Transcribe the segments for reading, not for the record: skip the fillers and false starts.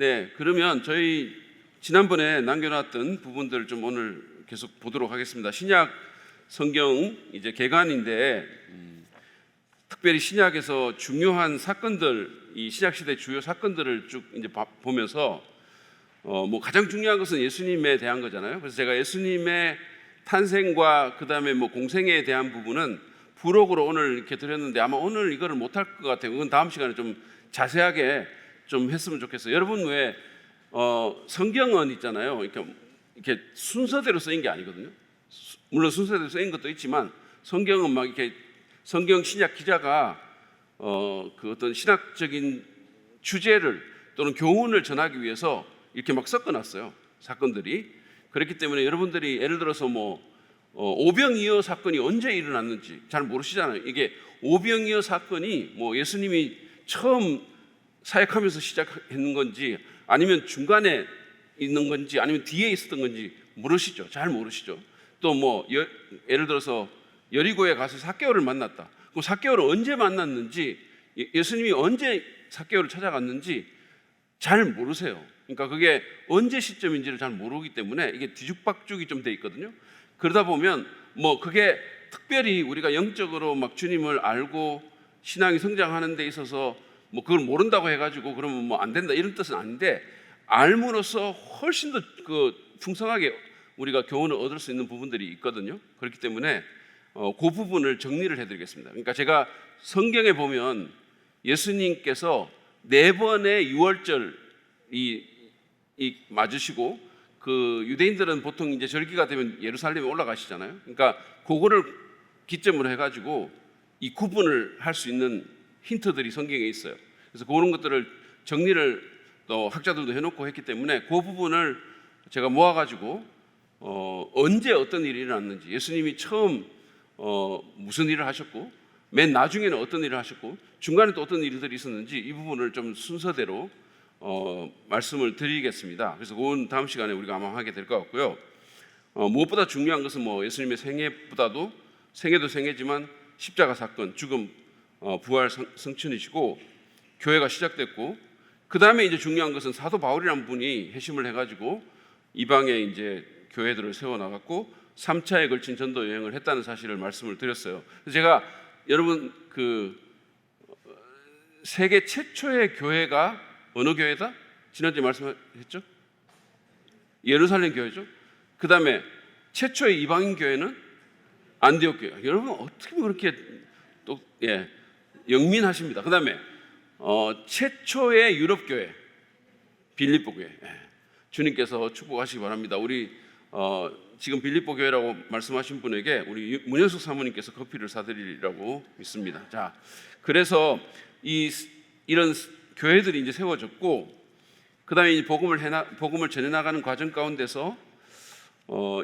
네, 그러면 저희 지난번에 남겨놨던 부분들을 좀 오늘 계속 보도록 하겠습니다. 신약 성경 이제 개관인데 특별히 신약에서 중요한 사건들, 이 신약 시대 주요 사건들을 쭉 이제 보면서 뭐 가장 중요한 것은 예수님에 대한 거잖아요. 그래서 제가 예수님의 탄생과 그 다음에 뭐 공생애에 대한 부분은 부록으로 오늘 이렇게 드렸는데 아마 오늘 이거를 못할 것 같아요. 그건 다음 시간에 좀 자세하게 좀 했으면 좋겠어요. 여러분 왜 성경은 있잖아요. 이렇게 순서대로 쓰인 게 아니거든요. 물론 순서대로 쓰인 것도 있지만 성경은 막 이렇게 성경 신약 기자가 그 어떤 신학적인 주제를 또는 교훈을 전하기 위해서 이렇게 막 섞어놨어요. 사건들이. 그렇기 때문에 여러분들이 예를 들어서 뭐 오병이어 사건이 언제 일어났는지 잘 모르시잖아요. 이게 오병이어 사건이 뭐 예수님이 처음 사역하면서 시작했는 건지 아니면 중간에 있는 건지 아니면 뒤에 있었던 건지 모르시죠. 잘 모르시죠. 또 뭐 예를 들어서 여리고에 가서 삭개오를 만났다. 그럼 삭개오를 언제 만났는지 예수님이 언제 삭개오를 찾아갔는지 잘 모르세요. 그러니까 그게 언제 시점인지를 잘 모르기 때문에 이게 뒤죽박죽이 좀 돼 있거든요. 그러다 보면 뭐 그게 특별히 우리가 영적으로 막 주님을 알고 신앙이 성장하는 데 있어서 뭐 그걸 모른다고 해가지고 그러면 뭐 안 된다 이런 뜻은 아닌데 알므로써 훨씬 더 그 풍성하게 우리가 교훈을 얻을 수 있는 부분들이 있거든요. 그렇기 때문에 그 부분을 정리를 해드리겠습니다. 그러니까 제가 성경에 보면 예수님께서 4번의 유월절이 맞으시고 그 유대인들은 보통 이제 절기가 되면 예루살렘에 올라가시잖아요. 그러니까 그거를 기점으로 해가지고 이 구분을 할 수 있는 힌트들이 성경에 있어요. 그래서 그런 것들을 정리를 또 학자들도 해놓고 했기 때문에 그 부분을 제가 모아가지고 언제 어떤 일이 일어났는지 예수님이 처음 무슨 일을 하셨고 맨 나중에는 어떤 일을 하셨고 중간에 또 어떤 일들이 있었는지 이 부분을 좀 순서대로 말씀을 드리겠습니다. 그래서 그건 다음 시간에 우리가 아마 하게 될 것 같고요. 무엇보다 중요한 것은 뭐 예수님의 생애보다도 생애도 생애지만 십자가 사건, 죽음, 부활 성천이시고 교회가 시작됐고 그 다음에 이제 중요한 것은 사도 바울이라는 분이 회심을 해가지고 이방에 이제 교회들을 세워나갔고 3차에 걸친 전도 여행을 했다는 사실을 말씀을 드렸어요. 그래서 제가 여러분 그 세계 최초의 교회가 어느 교회다? 지난주에 말씀했죠? 예루살렘 교회죠. 그 다음에 최초의 이방인 교회는 안디옥 교회. 여러분 어떻게 그렇게 또 영민하십니다. 그 다음에 최초의 유럽 교회 빌립보 교회. 주님께서 축복하시기 바랍니다. 우리 지금 빌립보 교회라고 말씀하신 분에게 우리 문현숙 사모님께서 커피를 사드리라고 믿습니다. 자, 그래서 이런 교회들이 이제 세워졌고, 그 다음에 복음을 전해나가는 과정 가운데서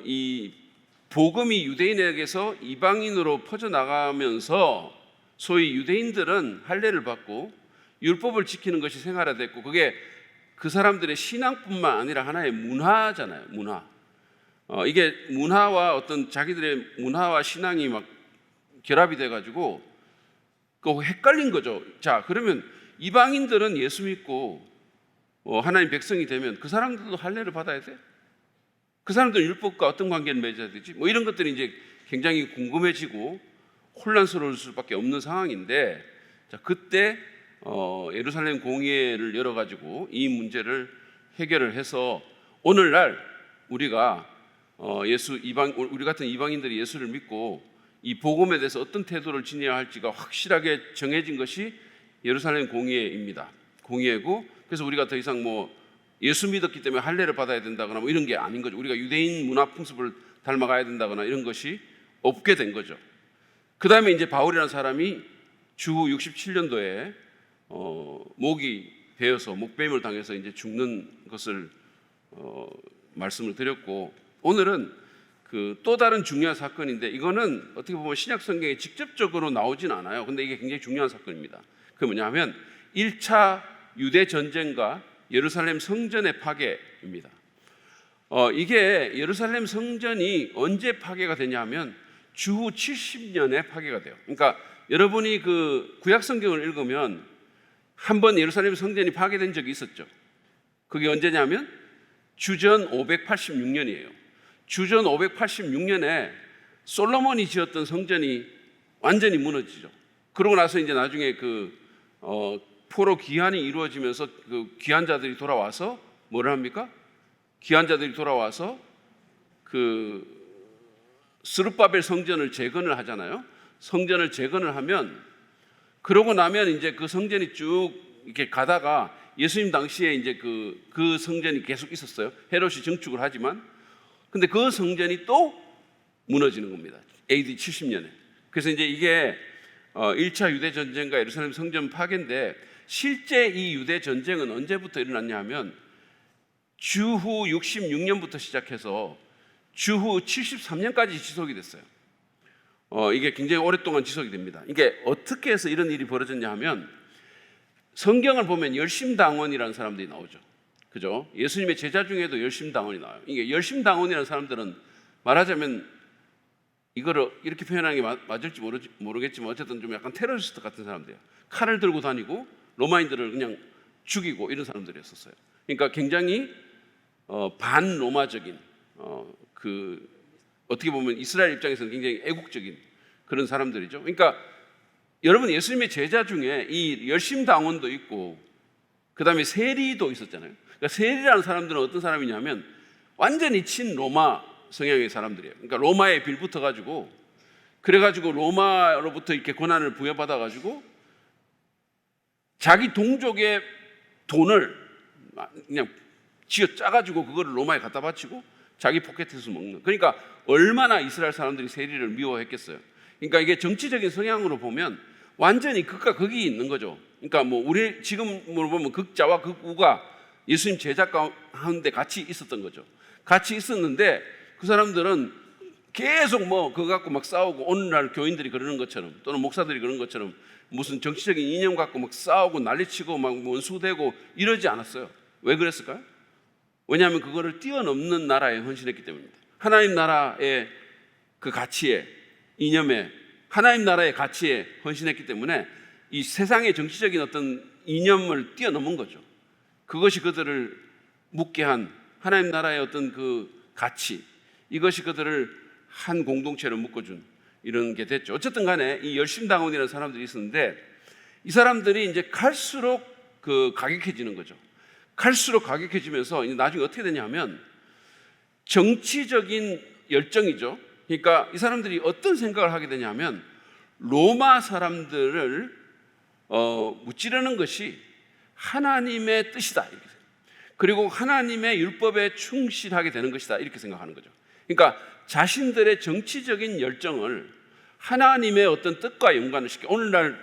이 복음이 유대인에게서 이방인으로 퍼져나가면서 소위 유대인들은 할례를 받고 율법을 지키는 것이 생활화됐고 그게 그 사람들의 신앙뿐만 아니라 하나의 문화잖아요. 문화. 이게 문화와 어떤 자기들의 문화와 신앙이 막 결합이 돼가지고 그 헷갈린 거죠. 자, 그러면 이방인들은 예수 믿고 하나님 백성이 되면 그 사람들도 할례를 받아야 돼? 그 사람들은 율법과 어떤 관계를 맺어야 되지? 뭐 이런 것들이 이제 굉장히 궁금해지고 혼란스러울 수밖에 없는 상황인데, 자, 그때 예루살렘 공회를 열어가지고 이 문제를 해결을 해서 오늘날 우리가 우리 같은 이방인들이 예수를 믿고 이 복음에 대해서 어떤 태도를 지녀야 할지가 확실하게 정해진 것이 예루살렘 공회입니다. 공회고 그래서 우리가 더 이상 뭐 예수 믿었기 때문에 할례를 받아야 된다거나 뭐 이런 게 아닌 거죠. 우리가 유대인 문화 풍습을 닮아가야 된다거나 이런 것이 없게 된 거죠. 그 다음에 이제 바울이라는 사람이 주후 67년도에 목이 베어서 목베임을 당해서 이제 죽는 것을 말씀을 드렸고, 오늘은 그 또 다른 중요한 사건인데 이거는 어떻게 보면 신약 성경에 직접적으로 나오진 않아요. 근데 이게 굉장히 중요한 사건입니다. 그게 뭐냐면 1차 유대 전쟁과 예루살렘 성전의 파괴입니다. 이게 예루살렘 성전이 언제 파괴가 되냐면 주후 70년에 파괴가 돼요. 그러니까 여러분이 그 구약 성경을 읽으면 한 번 예루살렘 성전이 파괴된 적이 있었죠. 그게 언제냐면 주전 586년이에요. 주전 586년에 솔로몬이 지었던 성전이 완전히 무너지죠. 그러고 나서 이제 나중에 포로 귀환이 이루어지면서 그 귀환자들이 돌아와서 뭐를 합니까? 귀환자들이 돌아와서 스룹바벨 성전을 재건을 하잖아요. 성전을 재건을 하면, 그러고 나면 이제 그 성전이 쭉 이렇게 가다가 예수님 당시에 이제 그 성전이 계속 있었어요. 헤롯이 증축을 하지만, 근데 그 성전이 또 무너지는 겁니다. AD 70년에. 그래서 이제 이게 1차 유대 전쟁과 예루살렘 성전 파괴인데, 실제 이 유대 전쟁은 언제부터 일어났냐 하면 주후 66년부터 시작해서 주후 73년까지 지속이 됐어요. 이게 굉장히 오랫동안 지속이 됩니다. 이게 어떻게 해서 이런 일이 벌어졌냐 하면, 성경을 보면 열심당원이라는 사람들이 나오죠. 그죠? 예수님의 제자 중에도 열심당원이 나와요. 이게 열심당원이라는 사람들은 말하자면, 이거를 이렇게 표현하는 게 맞을지 모르겠지만 어쨌든 좀 약간 테러리스트 같은 사람들이에요. 칼을 들고 다니고 로마인들을 그냥 죽이고 이런 사람들이었었어요. 그러니까 굉장히 반로마적인, 어떻게 보면 이스라엘 입장에서는 굉장히 애국적인 그런 사람들이죠. 그러니까 여러분, 예수님의 제자 중에 이 열심당원도 있고 그 다음에 세리도 있었잖아요. 그러니까 세리라는 사람들은 어떤 사람이냐면 완전히 친로마 성향의 사람들이에요. 그러니까 로마에 빌붙어가지고, 그래가지고 로마로부터 이렇게 권한을 부여받아가지고 자기 동족의 돈을 그냥 쥐어 짜가지고 그거를 로마에 갖다 바치고 자기 포켓에서 먹는. 그러니까 얼마나 이스라엘 사람들이 세리를 미워했겠어요. 그러니까 이게 정치적인 성향으로 보면 완전히 극과 극이 있는 거죠. 그러니까 뭐 우리 지금으로 보면 극자와 극우가 예수님 제자 가운데 같이 있었던 거죠. 같이 있었는데 그 사람들은 계속 그거 갖고 막 싸우고, 오늘날 교인들이 그러는 것처럼 또는 목사들이 그러는 것처럼 무슨 정치적인 이념 갖고 막 싸우고 난리치고 막 원수되고 이러지 않았어요. 왜 그랬을까요? 왜냐하면 그거를 뛰어넘는 나라에 헌신했기 때문입니다. 하나님 나라의 그 가치에, 이념에, 하나님 나라의 가치에 헌신했기 때문에 이 세상의 정치적인 어떤 이념을 뛰어넘은 거죠. 그것이 그들을 묻게 한 하나님 나라의 어떤 그 가치, 이것이 그들을 한 공동체로 묶어준 이런 게 됐죠. 어쨌든 간에 이 열심당원이라는 사람들이 있었는데, 이 사람들이 이제 갈수록 가격해지는 거죠. 갈수록 가격해지면서 나중에 어떻게 되냐면 정치적인 열정이죠. 그러니까 이 사람들이 어떤 생각을 하게 되냐면 로마 사람들을 무찌르는 것이 하나님의 뜻이다, 이렇게. 그리고 하나님의 율법에 충실하게 되는 것이다, 이렇게 생각하는 거죠. 그러니까 자신들의 정치적인 열정을 하나님의 어떤 뜻과 연관을 시켜. 오늘날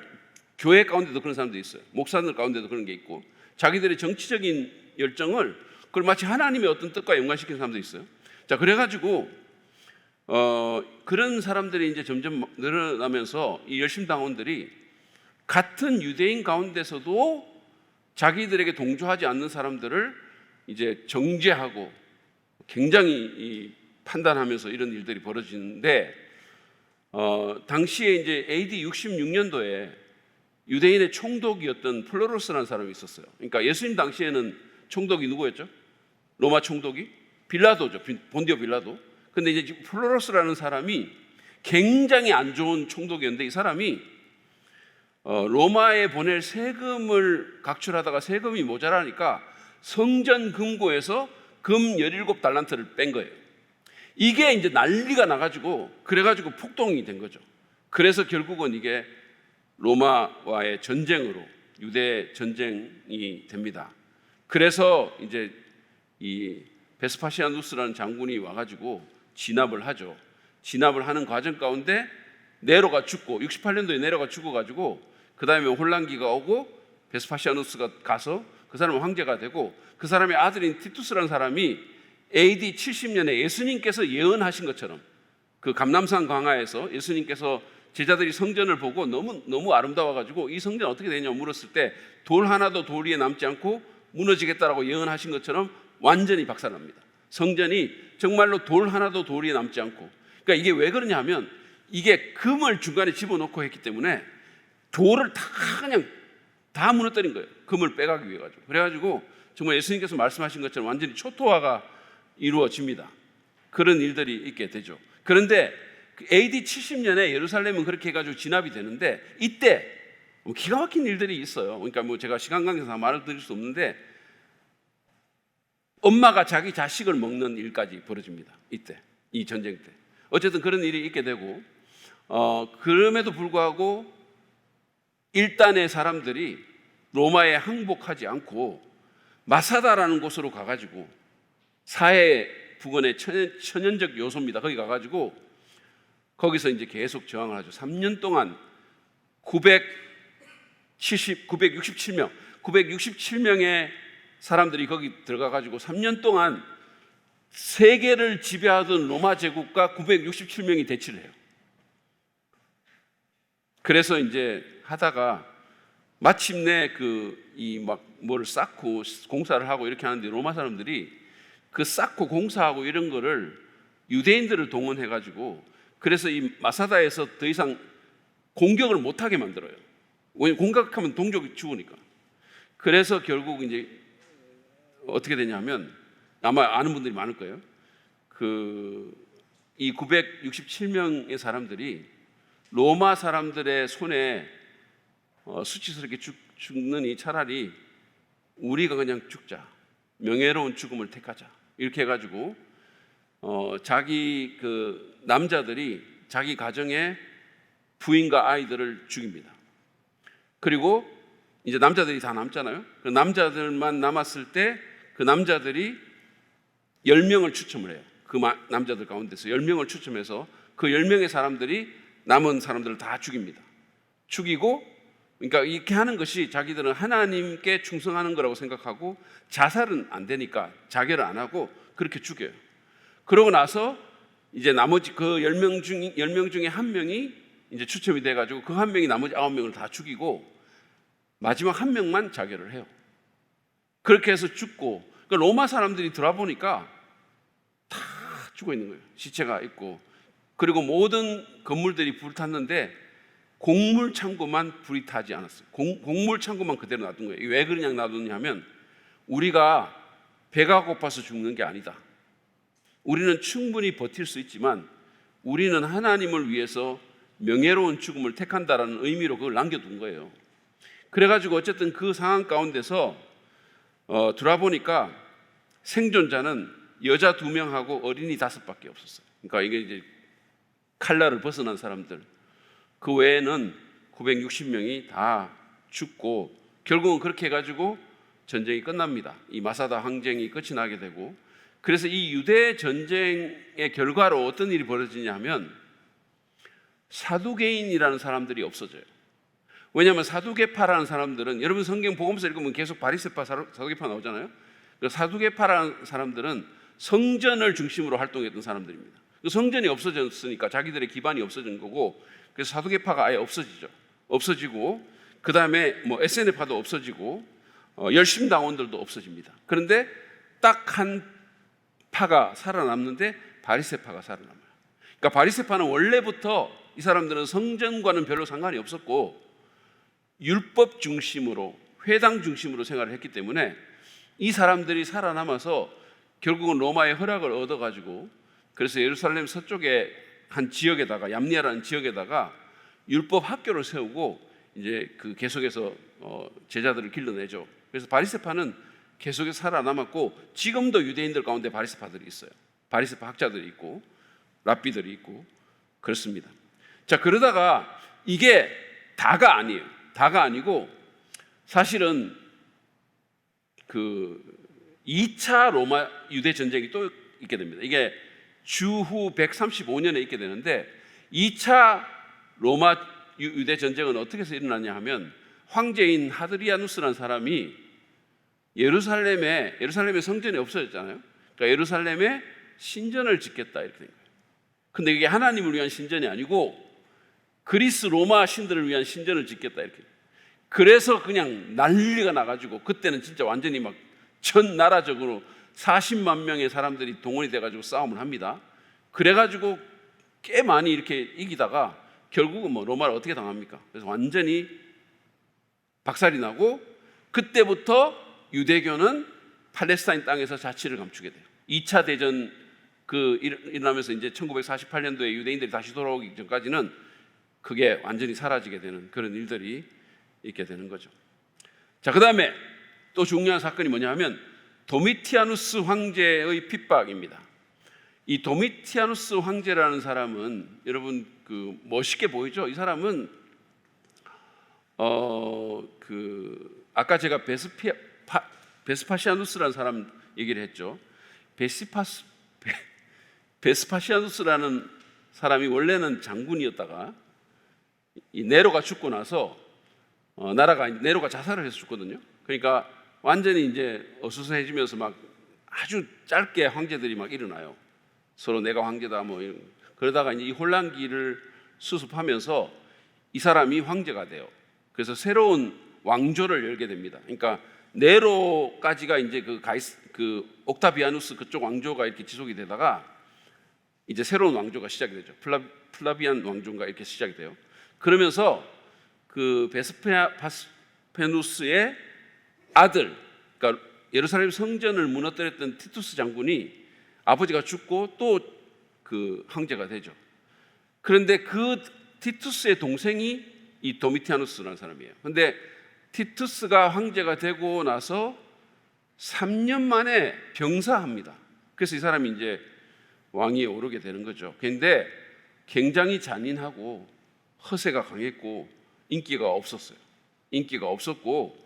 교회 가운데도 그런 사람들이 있어요. 목사들 가운데도 그런 게 있고, 자기들의 정치적인 열정을 그걸 마치 하나님의 어떤 뜻과 연관시키는 사람도 있어요. 자, 그래가지고 그런 사람들이 이제 점점 늘어나면서 이 열심당원들이 같은 유대인 가운데서도 자기들에게 동조하지 않는 사람들을 이제 정죄하고 굉장히 판단하면서 이런 일들이 벌어지는데, 당시에 이제 AD 66년도에 유대인의 총독이었던 플로로스라는 사람이 있었어요. 그러니까 예수님 당시에는 총독이 누구였죠? 로마 총독이 빌라도죠. 본디오 빌라도. 근데 이제 플로로스라는 사람이 굉장히 안 좋은 총독이었는데, 이 사람이 로마에 보낼 세금을 각출하다가 세금이 모자라니까 성전 금고에서 금 17달란트를 뺀 거예요. 이게 이제 난리가 나가지고, 그래가지고 폭동이 된 거죠. 그래서 결국은 이게 로마와의 전쟁으로 유대 전쟁이 됩니다. 그래서 이제 이 베스파시아누스라는 장군이 와가지고 진압을 하죠. 진압을 하는 과정 가운데 네로가 죽고, 68년도에 네로가 죽어가지고 그 다음에 혼란기가 오고 베스파시아누스가 가서 그 사람은 황제가 되고, 그 사람의 아들인 티투스라는 사람이 AD 70년에 예수님께서 예언하신 것처럼 그 감람산 광야에서 예수님께서 제자들이 성전을 보고 너무 아름다워가지고 이 성전 어떻게 되냐고 물었을 때 돌 하나도 돌 위에 남지 않고 무너지겠다라고 예언하신 것처럼 완전히 박살납니다. 성전이 정말로 돌 하나도 돌 위에 남지 않고. 그러니까 이게 왜 그러냐면 이게 금을 중간에 집어넣고 했기 때문에 돌을 다 그냥 다 무너뜨린 거예요. 금을 빼가기 위해 가지고. 그래가지고 정말 예수님께서 말씀하신 것처럼 완전히 초토화가 이루어집니다. 그런 일들이 있게 되죠. 그런데 AD 70년에 예루살렘은 그렇게 해가지고 진압이 되는데 이때 기가 막힌 일들이 있어요. 그러니까 제가 시간 관계상 말을 드릴 수 없는데 엄마가 자기 자식을 먹는 일까지 벌어집니다. 이때, 이 전쟁 때. 어쨌든 그런 일이 있게 되고 그럼에도 불구하고 일단의 사람들이 로마에 항복하지 않고 마사다라는 곳으로 가가지고 사해 부근의 천연적 요소입니다. 거기 가가지고 거기서 이제 계속 저항을 하죠. 3년 동안 967명의 사람들이 거기 들어가가지고 3년 동안 세계를 지배하던 로마 제국과 967명이 대치를 해요. 그래서 이제 하다가 마침내 뭐를 쌓고 공사를 하고 이렇게 하는데 로마 사람들이 그 쌓고 공사하고 이런 거를 유대인들을 동원해가지고 그래서 이 마사다에서 더 이상 공격을 못하게 만들어요. 왜냐면 공격하면 동족이 죽으니까. 그래서 결국 이제 어떻게 되냐면 아마 아는 분들이 많을 거예요. 이 967명의 사람들이 로마 사람들의 손에 수치스럽게 죽느니 차라리 우리가 그냥 죽자. 명예로운 죽음을 택하자. 이렇게 해가지고 자기 남자들이 자기 가정의 부인과 아이들을 죽입니다. 그리고 이제 남자들이 다 남잖아요. 그 남자들만 남았을 때 그 남자들이 10명을 추첨을 해요. 그 남자들 가운데서 10명을 추첨해서 그 10명의 사람들이 남은 사람들을 다 죽입니다. 죽이고 그러니까 이렇게 하는 것이 자기들은 하나님께 충성하는 거라고 생각하고 자살은 안 되니까 자결을 안 하고 그렇게 죽여요. 그러고 나서 이제 나머지 그 10명 중에 한 명이 이제 추첨이 돼가지고 그 한 명이 나머지 9명을 다 죽이고 마지막 한 명만 자결을 해요. 그렇게 해서 죽고 그러니까 로마 사람들이 들어보니까 다 죽어 있는 거예요. 시체가 있고 그리고 모든 건물들이 불탔는데 곡물 창고만 불이 타지 않았어요. 곡물 창고만 그대로 놔둔 거예요. 왜 그냥 놔뒀냐면 우리가 배가 고파서 죽는 게 아니다. 우리는 충분히 버틸 수 있지만 우리는 하나님을 위해서 명예로운 죽음을 택한다라는 의미로 그걸 남겨둔 거예요. 그래가지고 어쨌든 그 상황 가운데서 돌아보니까 생존자는 여자 2명하고 어린이 5밖에 없었어요. 그러니까 이게 이제 칼날을 벗어난 사람들. 그 외에는 960명이 다 죽고 결국은 그렇게 해가지고 전쟁이 끝납니다. 이 마사다 항쟁이 끝이 나게 되고 그래서 이 유대 전쟁의 결과로 어떤 일이 벌어지냐 하면 사두개인이라는 사람들이 없어져요. 왜냐하면 사두개파라는 사람들은 여러분 성경 복음서 읽으면 계속 바리새파 사두개파 나오잖아요. 사두개파라는 사람들은 성전을 중심으로 활동했던 사람들입니다. 성전이 없어졌으니까 자기들의 기반이 없어진 거고 그래서 사두개파가 아예 없어지고 그 다음에 SNF파도 없어지고 열심당원들도 없어집니다. 그런데 딱 한 파가 살아남는데 바리새파가 살아남아요. 그러니까 바리새파는 원래부터 이 사람들은 성전과는 별로 상관이 없었고 율법 중심으로 회당 중심으로 생활을 했기 때문에 이 사람들이 살아남아서 결국은 로마의 허락을 얻어가지고 그래서 예루살렘 서쪽에 한 지역에다가 얌리아라는 지역에다가 율법 학교를 세우고 이제 계속해서 제자들을 길러내죠. 그래서 바리새파는 계속해서 살아남았고 지금도 유대인들 가운데 바리새파들이 있어요. 바리새파 학자들이 있고 랍비들이 있고 그렇습니다. 자, 그러다가 이게 다가 아니에요. 다가 아니고 사실은 2차 로마 유대 전쟁이 또 있게 됩니다. 이게 주후 135년에 있게 되는데 2차 로마 유대 전쟁은 어떻게 해서 일어나냐 하면 황제인 하드리아누스라는 사람이 예루살렘에 성전이 없어졌잖아요. 그러니까 예루살렘에 신전을 짓겠다 이렇게 된 거예요. 근데 이게 하나님을 위한 신전이 아니고 그리스 로마 신들을 위한 신전을 짓겠다 이렇게. 그래서 그냥 난리가 나가지고 그때는 진짜 완전히 막 전 나라적으로 40만 명의 사람들이 동원이 돼가지고 싸움을 합니다. 그래가지고 꽤 많이 이렇게 이기다가 결국은 로마를 어떻게 당합니까? 그래서 완전히 박살이 나고 그때부터 유대교는 팔레스타인 땅에서 자치를 감추게 돼요. 2차 대전 일어나면서 이제 1948년도에 유대인들이 다시 돌아오기 전까지는 그게 완전히 사라지게 되는 그런 일들이 있게 되는 거죠. 자, 그다음에 또 중요한 사건이 뭐냐 하면 도미티아누스 황제의 핍박입니다. 이 도미티아누스 황제라는 사람은 여러분 멋있게 보이죠? 이 사람은 아까 제가 베스파시아누스라는 사람 얘기를 했죠. 베스파시아누스라는 사람이 원래는 장군이었다가 이 네로가 죽고 나서 네로가 자살을 해서 죽거든요. 그러니까 완전히 이제 어수선해지면서 막 아주 짧게 황제들이 막 일어나요. 서로 내가 황제다 뭐 이런. 그러다가 이제 이 혼란기를 수습하면서 이 사람이 황제가 돼요. 그래서 새로운 왕조를 열게 됩니다. 그러니까 네로까지가 이제 그 옥타비아누스 그쪽 왕조가 이렇게 지속이 되다가 이제 새로운 왕조가 시작이 되죠. 플라비안 왕조가 이렇게 시작이 돼요. 그러면서 그 베스파시아누스의 아들, 그러니까 예루살렘 성전을 무너뜨렸던 티투스 장군이 아버지가 죽고 또 그 황제가 되죠. 그런데 그 티투스의 동생이 이 도미티아누스라는 사람이에요. 그런데 티투스가 황제가 되고 나서 3년 만에 병사합니다. 그래서 이 사람이 이제 왕위에 오르게 되는 거죠. 그런데 굉장히 잔인하고 허세가 강했고 인기가 없었어요. 인기가 없었고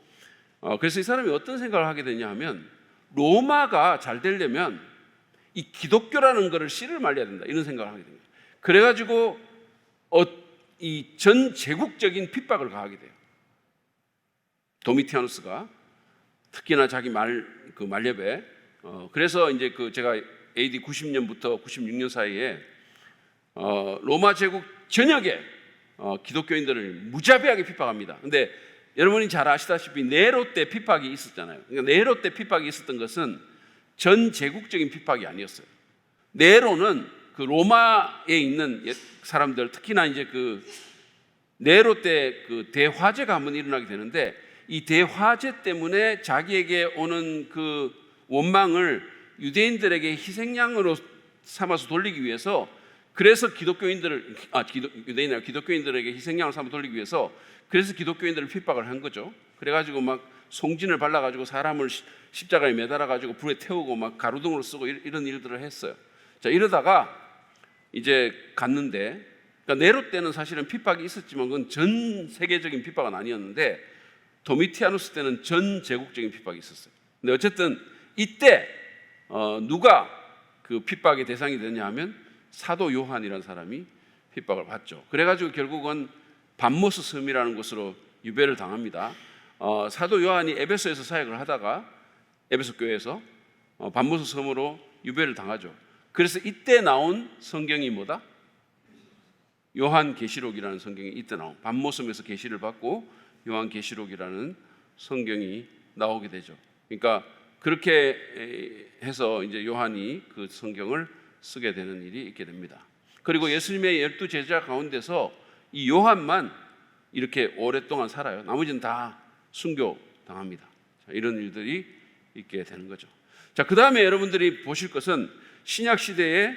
그래서 이 사람이 어떤 생각을 하게 되냐 하면 로마가 잘 되려면 이 기독교라는 것을 씨를 말려야 된다 이런 생각을 하게 됩니다. 그래가지고 이 전 제국적인 핍박을 가하게 돼요. 도미티아누스가 특히나 자기 말렙에 그래서 이제 제가 AD 90년부터 96년 사이에 로마 제국 전역에 기독교인들을 무자비하게 핍박합니다. 근데 여러분이 잘 아시다시피 네로 때 핍박이 있었잖아요. 그러니까 네로 때 핍박이 있었던 것은 전 제국적인 핍박이 아니었어요. 네로는 그 로마에 있는 사람들, 특히나 이제 네로 때 대화재가 한번 일어나게 되는데 이 대화재 때문에 자기에게 오는 그 원망을 유대인들에게 희생양으로 삼아서 돌리기 위해서 그래서 기독교인들에게 희생양을 삼아 돌리기 위해서 그래서 기독교인들을 핍박을 한 거죠. 그래가지고 막 송진을 발라가지고 사람을 십자가에 매달아가지고 불에 태우고 막 가루등으로 쓰고 이런 일들을 했어요. 자, 이러다가 이제 갔는데, 그러니까 네로 때는 사실은 핍박이 있었지만 그건 전 세계적인 핍박은 아니었는데 도미티아누스 때는 전 제국적인 핍박이 있었어요. 근데 어쨌든 이때 누가 그 핍박의 대상이 되냐 하면 사도 요한이라는 사람이 핍박을 받죠. 그래가지고 결국은 밤모스 섬이라는 곳으로 유배를 당합니다. 사도 요한이 에베소에서 사역을 하다가 에베소 교회에서 밤모스 섬으로 유배를 당하죠. 그래서 이때 나온 성경이 뭐다? 요한계시록이라는 성경이 이때 나온 밤모섬에서 계시를 받고 요한계시록이라는 성경이 나오게 되죠. 그러니까 그렇게 해서 이제 요한이 그 성경을 쓰게 되는 일이 있게 됩니다. 그리고 예수님의 12 제자 가운데서 이 요한만 이렇게 오랫동안 살아요. 나머지는 다 순교당합니다. 자, 이런 일들이 있게 되는 거죠. 자, 그 다음에 여러분들이 보실 것은 신약 시대의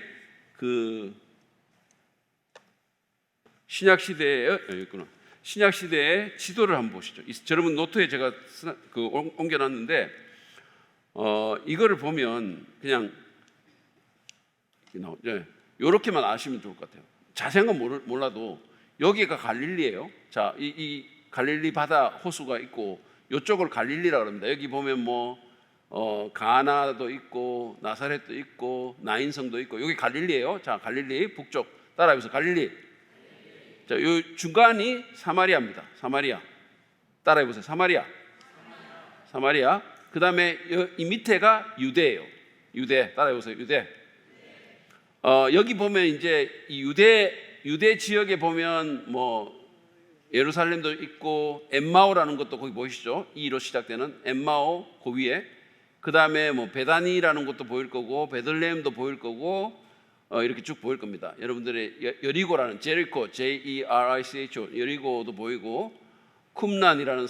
신약 시대의 지도를 한번 보시죠. 여러분 노트에 제가 옮겨놨는데 이거를 보면 그냥 이렇게만 아시면 좋을 것 같아요. 자세한 건 몰라도 여기가 갈릴리예요. 자, 이 갈릴리 바다 호수가 있고 이쪽을 갈릴리라고 합니다. 여기 보면 가나도 있고 나사렛도 있고 나인성도 있고 여기 갈릴리예요. 자, 갈릴리 북쪽 따라해보세요. 갈릴리. 자, 요 중간이 사마리아입니다. 사마리아. 따라해보세요. 사마리아. 그 다음에 이 밑에가 유대예요. 유대. 따라해보세요. 유대. 여기 보면 이제 이 유대 지역에 보면 예루살렘도 있고 엠마오라는 것도 거기 보이시죠? E로 시작되는 엠마오 그 위에. 그 다음에 베다니라는 것도 보일 거고 베들레헴도 보일 거고 이렇게 쭉 보일 겁니다. 여러분들의 여리고라는 제리코 JERICHO 여리고도 보이고 쿰란이라는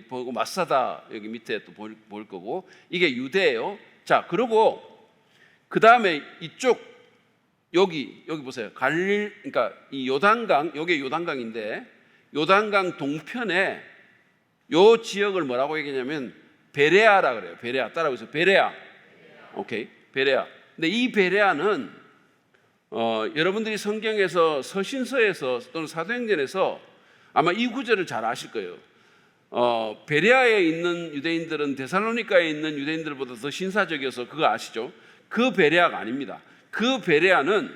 보고 마사다 여기 밑에 또 보일 거고 이게 유대예요. 자, 그리고 그 다음에 이쪽 여기 보세요. 그러니까 이 요단강, 여기 요단강인데 요단강 동편에 요 지역을 뭐라고 얘기하냐면 베레아라 그래요. 베레아 따라오세요. 베레아. 오케이, 베레아. 근데 이 베레아는 여러분들이 성경에서 서신서에서 또는 사도행전에서 아마 이 구절을 잘 아실 거예요. 베레아에 있는 유대인들은 데살로니가에 있는 유대인들보다 더 신사적이어서 그거 아시죠? 그 베레아가 아닙니다. 그 베레아는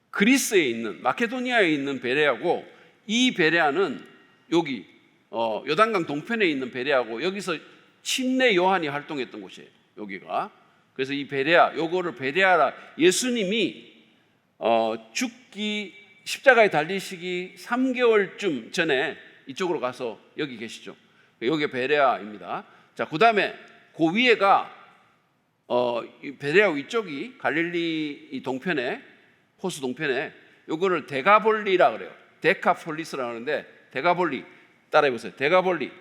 그리스에 있는 마케도니아에 있는 베레아고 이 베레아는 여기 요단강 동편에 있는 베레아고 여기서 침례 요한이 활동했던 곳이에요. 여기가. 그래서 이 베레아, 요거를 베레아라 예수님이 죽기 십자가에 달리시기 3개월쯤 전에 이쪽으로 가서 여기 계시죠. 여기 베레아입니다. 자, 그다음에 그 위에가 베레아 위쪽이 갈릴리 이 동편에 호수 동편에 요거를 데가볼리라 그래요. 데카폴리스라고 하는데 데가볼리 따라해 보세요. 데가볼리.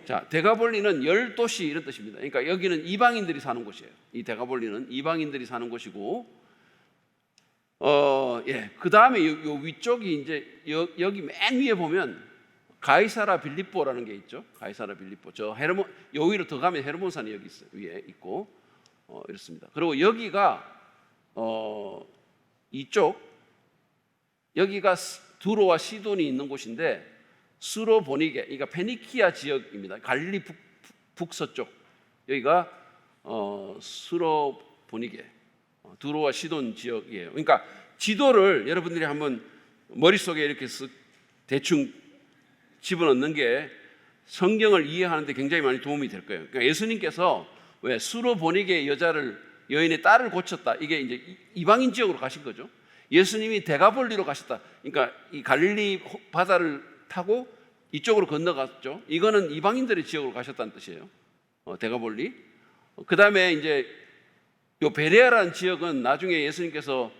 자, 데가볼리는 10도시 이런 뜻입니다. 그러니까 여기는 이방인들이 사는 곳이에요. 이 데가볼리는 이방인들이 사는 곳이고 그 다음에 요 위쪽이 이제 여기 맨 위에 보면 가이사라 빌립보라는 게 있죠. 가이사라 빌립보. 저 헤르몬 요 위로 더 가면 헤르몬산이 여기 있어요. 위에 있고 이렇습니다. 그리고 여기가 이쪽 여기가 두로와 시돈이 있는 곳인데 수로보니게, 그러니까 페니키아 지역입니다. 갈릴리 북서쪽 여기가 수로보니게, 두로와 시돈 지역이에요. 그러니까 지도를 여러분들이 한번 머릿속에 이렇게 대충 집어넣는 게 성경을 이해하는데 굉장히 많이 도움이 될 거예요. 그러니까 예수님께서 왜 수로보니게 여인의 딸을 고쳤다. 이게 이제 이방인 지역으로 가신 거죠. 예수님이 데가볼리로 가셨다. 그러니까 이 갈릴리 바다를 타고 이쪽으로 건너갔죠. 이거는 이방인들의 지역으로 가셨다는 뜻이에요. 데가볼리. 그 다음에 이제 요 베레아라는 지역은 나중에 예수님께서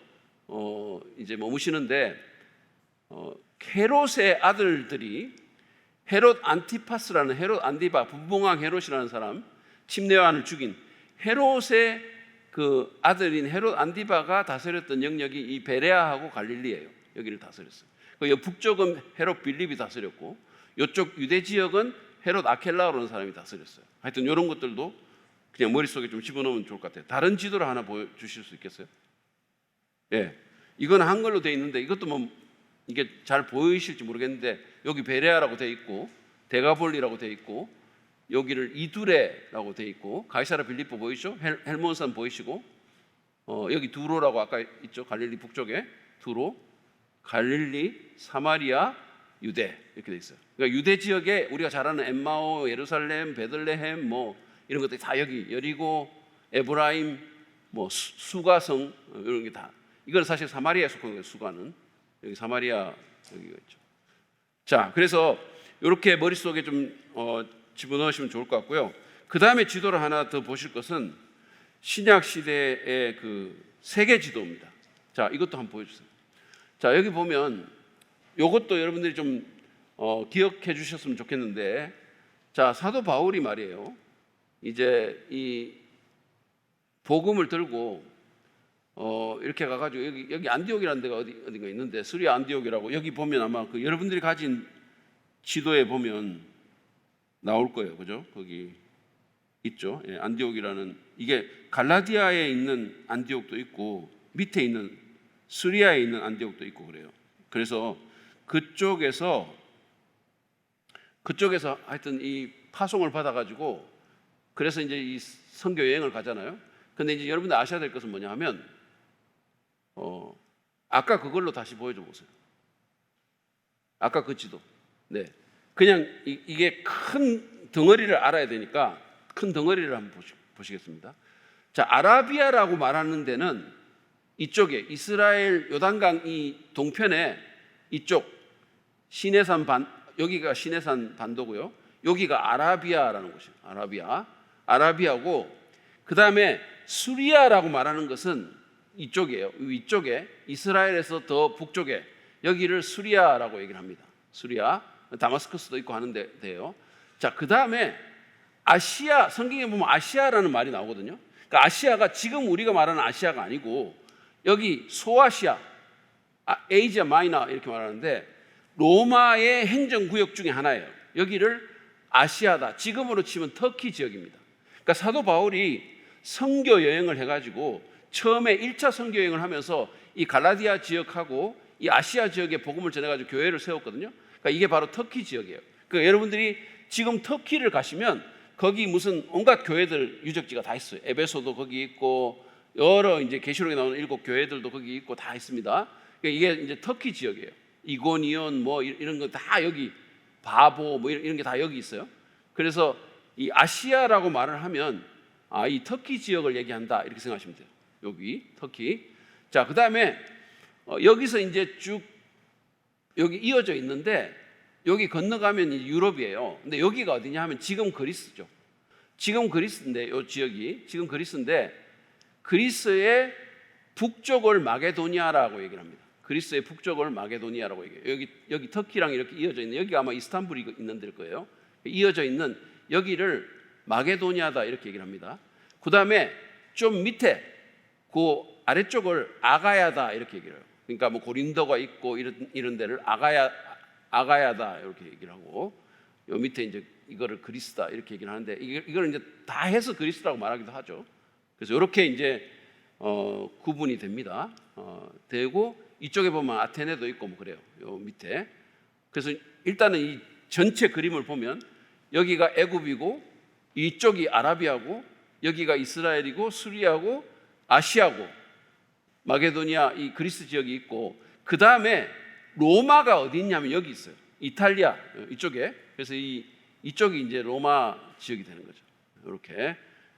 이제 머무시는데 헤롯의 아들들이 헤롯 안티파스라는 헤롯 안디바 분봉왕 헤롯이라는 사람 침례 요한을 죽인 헤롯의 그 아들인 헤롯 안디바가 다스렸던 영역이 이 베레아하고 갈릴리예요. 여기를 다스렸어요. 그 북쪽은 헤롯 빌립이 다스렸고 이쪽 유대 지역은 헤롯 아켈라오라는 사람이 다스렸어요. 하여튼 이런 것들도 그냥 머릿속에 좀 집어넣으면 좋을 것 같아요. 다른 지도를 하나 보여주실 수 있겠어요? 예, 이건 한글로 되어 있는데 이것도 뭐 이게 잘 보이실지 모르겠는데 여기 베레아라고 되어 있고 데가볼리라고 되어 있고 여기를 이두레라고 되어 있고 가이사라 빌립보 보이시죠? 헬몬산 보이시고 여기 두로라고 아까 있죠? 갈릴리 북쪽에 두로, 갈릴리, 사마리아, 유대 이렇게 되어 있어요. 그러니까 유대 지역에 우리가 잘 아는 엠마오, 예루살렘, 베들레헴 뭐 이런 것들이 다 여기 여리고, 에브라임, 뭐 수가성 이런 게 다 이건 사실 사마리아에 속한 거예요. 수가는 여기 사마리아 여기가 있죠. 자, 그래서 이렇게 머릿속에 좀 집어넣으시면 좋을 것 같고요. 그 다음에 지도를 하나 더 보실 것은 신약 시대의 그 세계 지도입니다. 자, 이것도 한번 보여주세요. 자, 여기 보면 이것도 여러분들이 좀 기억해 주셨으면 좋겠는데, 자, 사도 바울이 말이에요. 이제 이 복음을 들고 이렇게 가가지고 여기 안디옥이라는 데가 어딘가 있는데 스리아 안디옥이라고 여기 보면 아마 그 여러분들이 가진 지도에 보면 나올 거예요, 그죠? 거기 있죠. 예, 안디옥이라는 이게 갈라디아에 있는 안디옥도 있고 밑에 있는 스리아에 있는 안디옥도 있고 그래요. 그래서 그쪽에서 하여튼 이 파송을 받아가지고 그래서 이제 이 선교 여행을 가잖아요. 근데 이제 여러분들 아셔야 될 것은 뭐냐 하면 아까 그걸로 다시 보여줘 보세요. 아까 그 지도. 네. 그냥 이게 큰 덩어리를 알아야 되니까 큰 덩어리를 한번 보시겠습니다. 자, 아라비아라고 말하는 데는 이쪽에 이스라엘 요단강 이 동편에 이쪽 시내산 여기가 시내산 반도고요. 여기가 아라비아라는 곳이에요. 아라비아고 그 다음에 수리아라고 말하는 것은 이쪽이에요. 위쪽에 이스라엘에서 더 북쪽에 여기를 수리아라고 얘기를 합니다. 수리아. 다마스커스도 있고 하는데 돼요. 자, 그 다음에 아시아, 성경에 보면 아시아라는 말이 나오거든요. 그러니까 아시아가 지금 우리가 말하는 아시아가 아니고 여기 소아시아, 에이지아 마이너 이렇게 말하는데 로마의 행정구역 중에 하나예요. 여기를 아시아다. 지금으로 치면 터키 지역입니다. 그러니까 사도 바울이 선교 여행을 해가지고 처음에 1차 선교 여행을 하면서 이 갈라디아 지역하고 이 아시아 지역에 복음을 전해가지고 교회를 세웠거든요. 그러니까 이게 바로 터키 지역이에요. 그러니까 여러분들이 지금 터키를 가시면 거기 무슨 온갖 교회들 유적지가 다 있어요. 에베소도 거기 있고 여러 이제 계시록에 나오는 7 교회들도 거기 있고 다 있습니다. 그러니까 이게 이제 터키 지역이에요. 이고니온 뭐 이런 거 다 여기 바보 뭐 이런 게 다 여기 있어요. 그래서 이 아시아라고 말을 하면 이 터키 지역을 얘기한다 이렇게 생각하시면 돼요. 여기 터키. 자, 그 다음에 여기서 이제 쭉 여기 이어져 있는데 여기 건너가면 유럽이에요. 근데 여기가 어디냐 하면 지금 그리스죠. 지금 그리스인데 이 지역이 지금 그리스인데 그리스의 북쪽을 마게도니아라고 얘기를 합니다. 그리스의 북쪽을 마게도니아라고 얘기해요. 여기 터키랑 이렇게 이어져 있는 여기가 아마 이스탄불이 있는 데일 거예요. 이어져 있는 여기를 마게도니아다 이렇게 얘기를 합니다. 그 다음에 좀 밑에 그 아래쪽을 아가야다 이렇게 얘기를 해요. 그러니까 뭐 고린도가 있고 이런 데를 아가야다 이렇게 얘기를 하고 요 밑에 이제 이거를 그리스다 이렇게 얘기를 하는데 이걸 이제 다 해서 그리스라고 말하기도 하죠. 그래서 이렇게 이제 구분이 됩니다. 되고 이쪽에 보면 아테네도 있고 뭐 그래요. 요 밑에. 그래서 일단은 이 전체 그림을 보면 여기가 애굽이고 이쪽이 아라비아고 여기가 이스라엘이고 수리아고 아시아고 마게도니아 이 그리스 지역이 있고 그 다음에 로마가 어디 있냐면 여기 있어요. 이탈리아 이쪽에. 그래서 이쪽이 이제 로마 지역이 되는 거죠.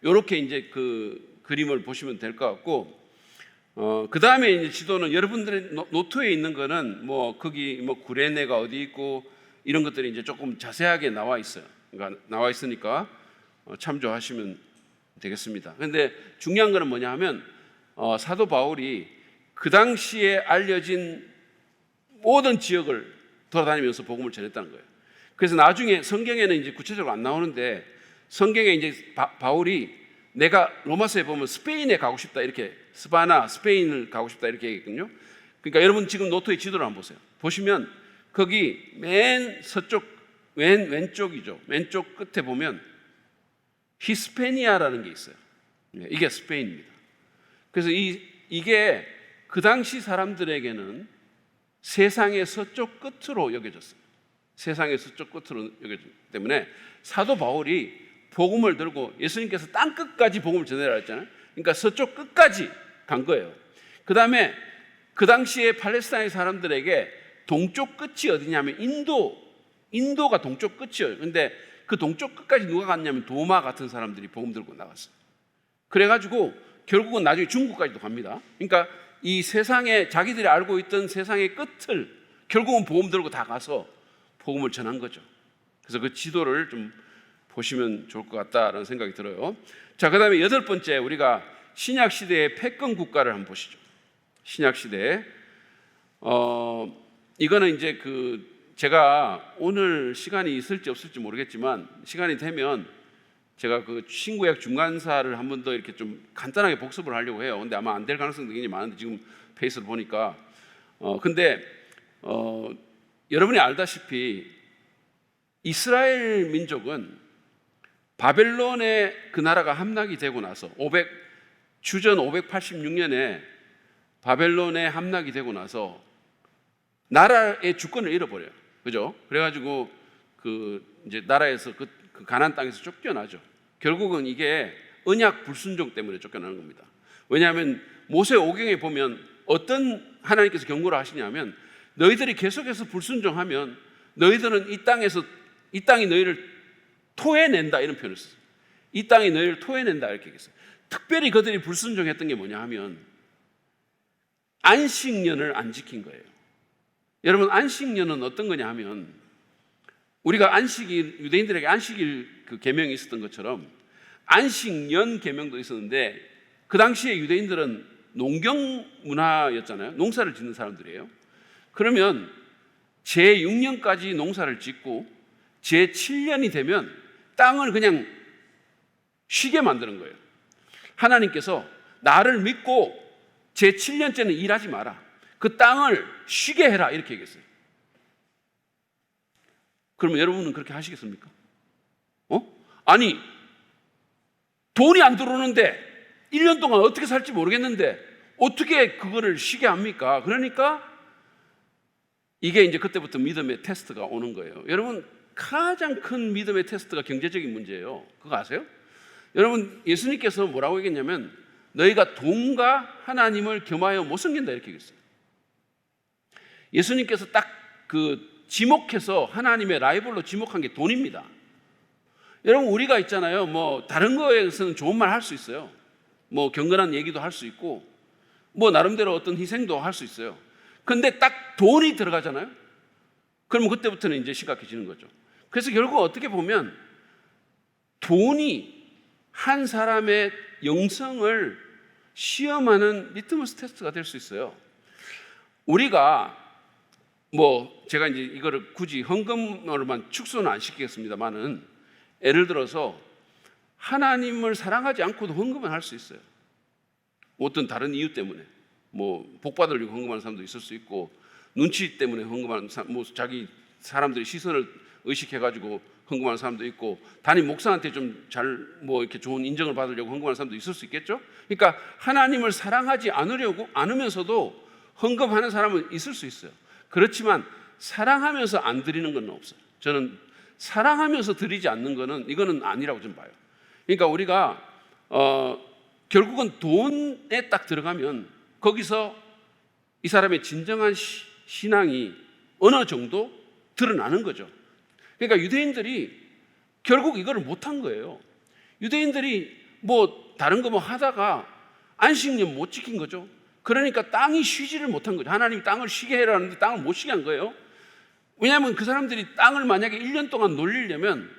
이렇게 이제 그 그림을 보시면 될 것 같고 그 다음에 이제 지도는 여러분들의 노트에 있는 거는 뭐 거기 뭐 구레네가 어디 있고 이런 것들이 이제 조금 자세하게 나와 있어요. 그러니까 나와 있으니까 참조하시면 되겠습니다. 그런데 중요한 거는 뭐냐 하면 사도 바울이 그 당시에 알려진 모든 지역을 돌아다니면서 복음을 전했다는 거예요. 그래서 나중에 성경에는 이제 구체적으로 안 나오는데 성경에 이제 바울이 내가 로마서에 보면 스페인에 가고 싶다 이렇게 스페인을 가고 싶다 이렇게 얘기했거든요. 그러니까 여러분 지금 노트의 지도를 한번 보세요. 보시면 거기 맨 서쪽 왼쪽이죠. 왼쪽 끝에 보면 히스패니아라는 게 있어요. 이게 스페인입니다. 그래서 이게 그 당시 사람들에게는 세상의 서쪽 끝으로 여겨졌어요. 세상의 서쪽 끝으로 여겨졌기 때문에 사도 바울이 복음을 들고 예수님께서 땅 끝까지 복음을 전해라 했잖아요. 그러니까 서쪽 끝까지 간 거예요. 그 다음에 그 당시에 팔레스타인 사람들에게 동쪽 끝이 어디냐면 인도가 동쪽 끝이에요. 근데 그 동쪽 끝까지 누가 갔냐면 도마 같은 사람들이 복음 들고 나갔어요. 그래가지고 결국은 나중에 중국까지도 갑니다. 그러니까 이 세상에 자기들이 알고 있던 세상의 끝을 결국은 복음 들고 다 가서 복음을 전한 거죠. 그래서 그 지도를 좀 보시면 좋을 것 같다라는 생각이 들어요. 자, 그 다음에 8번째 우리가 신약 시대의 패권 국가를 한번 보시죠. 신약 시대. 이거는 이제 제가 오늘 시간이 있을지 없을지 모르겠지만 시간이 되면 제가 그 신구약 중간사를 한 번 더 이렇게 좀 간단하게 복습을 하려고 해요. 근데 아마 안 될 가능성도 굉장히 많은데 지금 페이스를 보니까 근데 여러분이 알다시피 이스라엘 민족은 바벨론의 그 나라가 함락이 되고 나서 주전 586년에 바벨론에 함락이 되고 나서 나라의 주권을 잃어버려요. 그죠? 그래가지고 이제 나라에서 그 가나안 땅에서 쫓겨나죠. 결국은 이게 언약 불순종 때문에 쫓겨나는 겁니다. 왜냐하면 모세 오경에 보면 어떤 하나님께서 경고를 하시냐면 너희들이 계속해서 불순종하면 너희들은 이 땅이 너희를 토해낸다 이런 표현을 썼어요. 이 땅이 너희를 토해낸다 이렇게 얘기했어요. 특별히 그들이 불순종했던 게 뭐냐 하면 안식년을 안 지킨 거예요. 여러분 안식년은 어떤 거냐 하면 우리가 유대인들에게 안식일 그 계명이 있었던 것처럼 안식년 계명도 있었는데 그 당시에 유대인들은 농경 문화였잖아요. 농사를 짓는 사람들이에요. 그러면 제6년까지 농사를 짓고 제7년이 되면 땅을 그냥 쉬게 만드는 거예요. 하나님께서 나를 믿고 제7년째는 일하지 마라. 그 땅을 쉬게 해라. 이렇게 얘기했어요. 그러면 여러분은 그렇게 하시겠습니까? 아니, 돈이 안 들어오는데 1년 동안 어떻게 살지 모르겠는데 어떻게 그거를 쉬게 합니까? 그러니까 이게 이제 그때부터 믿음의 테스트가 오는 거예요. 여러분, 가장 큰 믿음의 테스트가 경제적인 문제예요. 그거 아세요? 여러분, 예수님께서 뭐라고 얘기했냐면 너희가 돈과 하나님을 겸하여 못 섬긴다 이렇게 얘기했어요. 예수님께서 딱 지목해서 하나님의 라이벌로 지목한 게 돈입니다. 여러분, 우리가 있잖아요. 뭐 다른 거에서는 좋은 말 할 수 있어요. 뭐 경건한 얘기도 할 수 있고 뭐 나름대로 어떤 희생도 할 수 있어요. 근데 딱 돈이 들어가잖아요. 그러면 그때부터는 이제 심각해지는 거죠. 그래서 결국 어떻게 보면 돈이 한 사람의 영성을 시험하는 리트머스 테스트가 될 수 있어요. 우리가 뭐 제가 이제 이거를 굳이 헌금으로만 축소는 안 시키겠습니다만은 예를 들어서 하나님을 사랑하지 않고도 헌금을 할 수 있어요. 어떤 다른 이유 때문에 뭐 복 받으려고 헌금하는 사람도 있을 수 있고 눈치 때문에 헌금하는 사람, 뭐 자기 사람들이 시선을 의식해가지고 헌금하는 사람도 있고 담임 목사한테 좀 잘 뭐 이렇게 좋은 인정을 받으려고 헌금하는 사람도 있을 수 있겠죠. 그러니까 하나님을 사랑하지 않으면서도 헌금하는 사람은 있을 수 있어요. 그렇지만 사랑하면서 안 드리는 건 없어요. 저는 사랑하면서 드리지 않는 거는 이거는 아니라고 좀 봐요. 그러니까 우리가 결국은 돈에 딱 들어가면 거기서 이 사람의 진정한 신앙이 어느 정도 드러나는 거죠. 그러니까 유대인들이 결국 이거를 못한 거예요. 유대인들이 뭐 다른 거 뭐 하다가 안식년 못 지킨 거죠. 그러니까 땅이 쉬지를 못한 거죠. 하나님이 땅을 쉬게 해라는데 땅을 못 쉬게 한 거예요. 왜냐하면 그 사람들이 땅을 만약에 1년 동안 놀리려면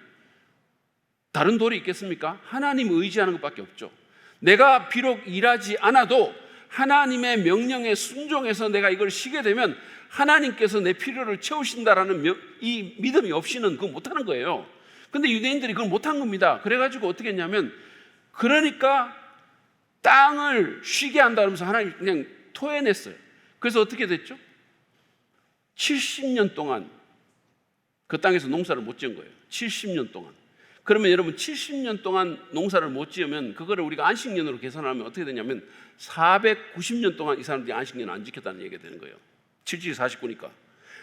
다른 돌이 있겠습니까? 하나님 의지하는 것밖에 없죠. 내가 비록 일하지 않아도 하나님의 명령에 순종해서 내가 이걸 쉬게 되면 하나님께서 내 필요를 채우신다라는 이 믿음이 없이는 그거 못하는 거예요. 근데 유대인들이 그걸 못한 겁니다. 그래가지고 어떻게 했냐면 그러니까 땅을 쉬게 한다 그러면서 하나님 그냥 토해냈어요. 그래서 어떻게 됐죠? 70년 동안 그 땅에서 농사를 못 지은 거예요. 70년 동안. 그러면 여러분 70년 동안 농사를 못 지으면 그거를 우리가 안식년으로 계산하면 어떻게 되냐면 490년 동안 이 사람들이 안식년을 안 지켰다는 얘기가 되는 거예요. 77, 49니까.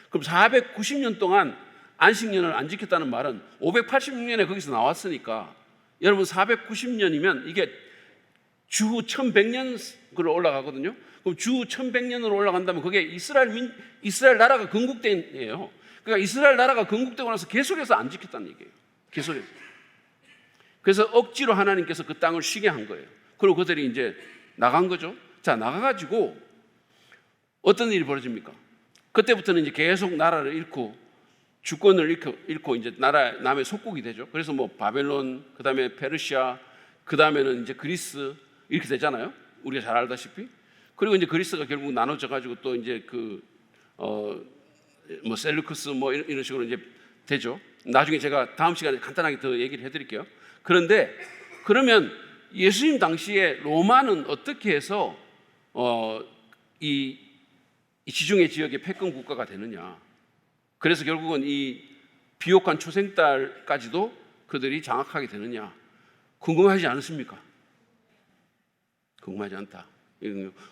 그럼 490년 동안 안식년을 안 지켰다는 말은 586년에 거기서 나왔으니까 여러분 490년이면 이게 주 1100년으로 올라가거든요. 그럼 주 1100년으로 올라간다면 그게 이스라엘 나라가 건국된이에요. 그러니까 이스라엘 나라가 건국되고 나서 계속해서 안 지켰다는 얘기예요. 계속해서. 그래서 억지로 하나님께서 그 땅을 쉬게 한 거예요. 그리고 그들이 이제 나간 거죠. 자, 나가가지고 어떤 일이 벌어집니까? 그때부터는 이제 계속 나라를 잃고 주권을 잃고 이제 나라 남의 속국이 되죠. 그래서 뭐 바벨론, 그 다음에 페르시아, 그 다음에는 이제 그리스 이렇게 되잖아요. 우리가 잘 알다시피. 그리고 이제 그리스가 결국 나눠져 가지고 또 이제 뭐 셀루크스 뭐 이런 식으로 이제 되죠. 나중에 제가 다음 시간에 간단하게 더 얘기를 해드릴게요. 그런데 그러면 예수님 당시에 로마는 어떻게 해서 이 지중해 지역의 패권 국가가 되느냐? 그래서 결국은 이 비옥한 초생딸까지도 그들이 장악하게 되느냐? 궁금하지 않으십니까? 궁금하지 않다.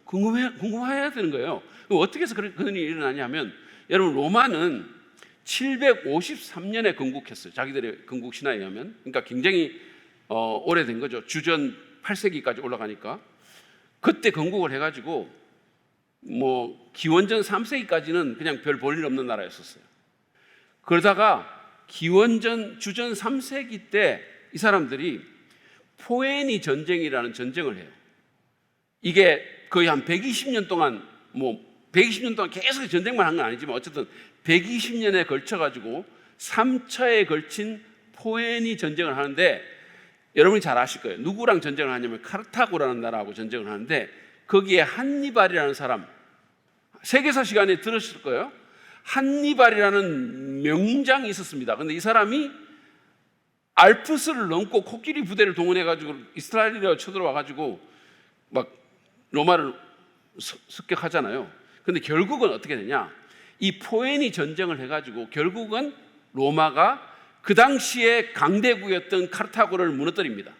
궁금해야 되는 거예요. 어떻게 해서 그런 일이 일어나냐면 여러분 로마는 753년에 건국했어요. 자기들의 건국 신화에 의하면. 그러니까 굉장히 오래된 거죠. 주전 8세기까지 올라가니까. 그때 건국을 해가지고 뭐 기원전 3세기까지는 그냥 별 볼일 없는 나라였었어요. 그러다가 주전 3세기 때 이 사람들이 포에니 전쟁이라는 전쟁을 해요. 이게 거의 한 120년 동안 계속 전쟁만 한 건 아니지만 어쨌든 120년에 걸쳐가지고 3차에 걸친 포에니 전쟁을 하는데 여러분이 잘 아실 거예요. 누구랑 전쟁을 하냐면 카르타고라는 나라하고 전쟁을 하는데 거기에 한니발이라는 사람 세계사 시간에 들으실 거예요. 한니발이라는 명장이 있었습니다. 근데 이 사람이 알프스를 넘고 코끼리 부대를 동원해가지고 이스라엘이라고 쳐들어와가지고 막 로마를 습격하잖아요. 근데 결국은 어떻게 되냐? 이 포에니 전쟁을 해가지고 결국은 로마가 그 당시에 강대국이었던 카르타고를 무너뜨립니다.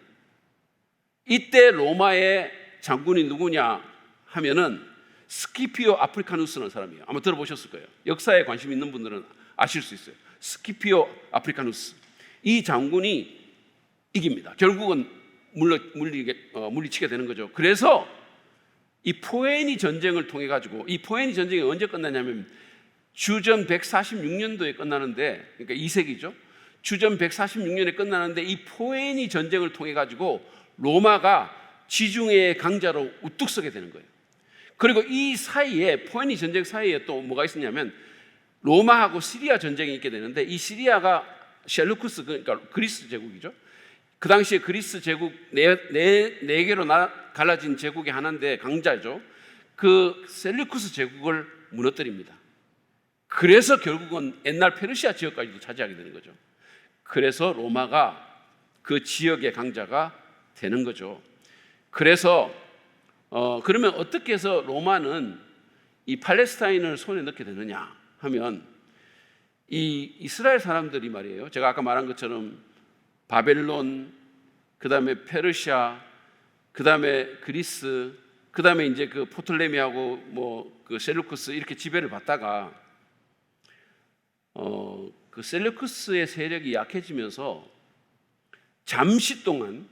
이때 로마의 장군이 누구냐 하면은 스키피오 아프리카누스라는 사람이에요. 아마 들어보셨을 거예요. 역사에 관심 있는 분들은 아실 수 있어요. 스키피오 아프리카누스. 이 장군이 이깁니다. 결국은 물리치게 되는 거죠. 그래서 이 포에니 전쟁을 통해 가지고, 이 포에니 전쟁이 언제 끝나냐면 주전 146년도에 끝나는데, 그러니까 2세기죠. 주전 146년에 끝나는데 이 포에니 전쟁을 통해 가지고 로마가 지중해의 강자로 우뚝 서게 되는 거예요. 그리고 이 사이에, 포에니 전쟁 사이에 또 뭐가 있었냐면 로마하고 시리아 전쟁이 있게 되는데, 이 시리아가 그러니까 그리스 제국이죠. 그 당시에 그리스 제국 네 개로 갈라진 제국이 하나인데 강자죠. 그 셀루쿠스 제국을 무너뜨립니다. 그래서 결국은 옛날 페르시아 지역까지도 차지하게 되는 거죠. 그래서 로마가 그 지역의 강자가 되는 거죠. 그래서 그러면 어떻게 해서 로마는 이 팔레스타인을 손에 넣게 되느냐 하면, 이 이스라엘 사람들이 말이에요. 제가 아까 말한 것처럼 바벨론, 그 다음에 페르시아, 그 다음에 그리스, 그 다음에 이제 그 포톨레미하고 뭐 그 셀루쿠스 이렇게 지배를 받다가 그 셀루쿠스의 세력이 약해지면서 잠시 동안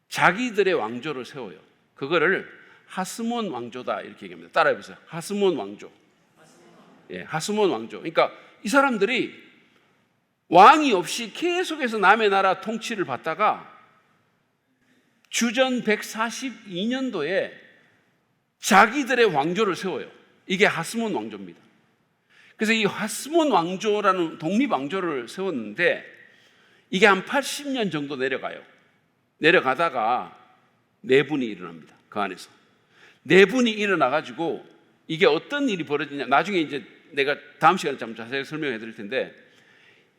자기들의 왕조를 세워요. 그거를 하스몬 왕조다 이렇게 얘기합니다. 따라해보세요. 하스몬 왕조. 예, 하스몬 왕조. 그러니까 이 사람들이 왕이 없이 계속해서 남의 나라 통치를 받다가 주전 142년도에 자기들의 왕조를 세워요. 이게 하스몬 왕조입니다. 그래서 이 하스몬 왕조라는 독립 왕조를 세웠는데 이게 한 80년 정도 내려가요. 내려가다가 내분이 일어납니다. 그 안에서 내분이 일어나가지고 이게 어떤 일이 벌어지냐, 나중에 이제 내가 다음 시간에 좀 자세히 설명해 드릴 텐데,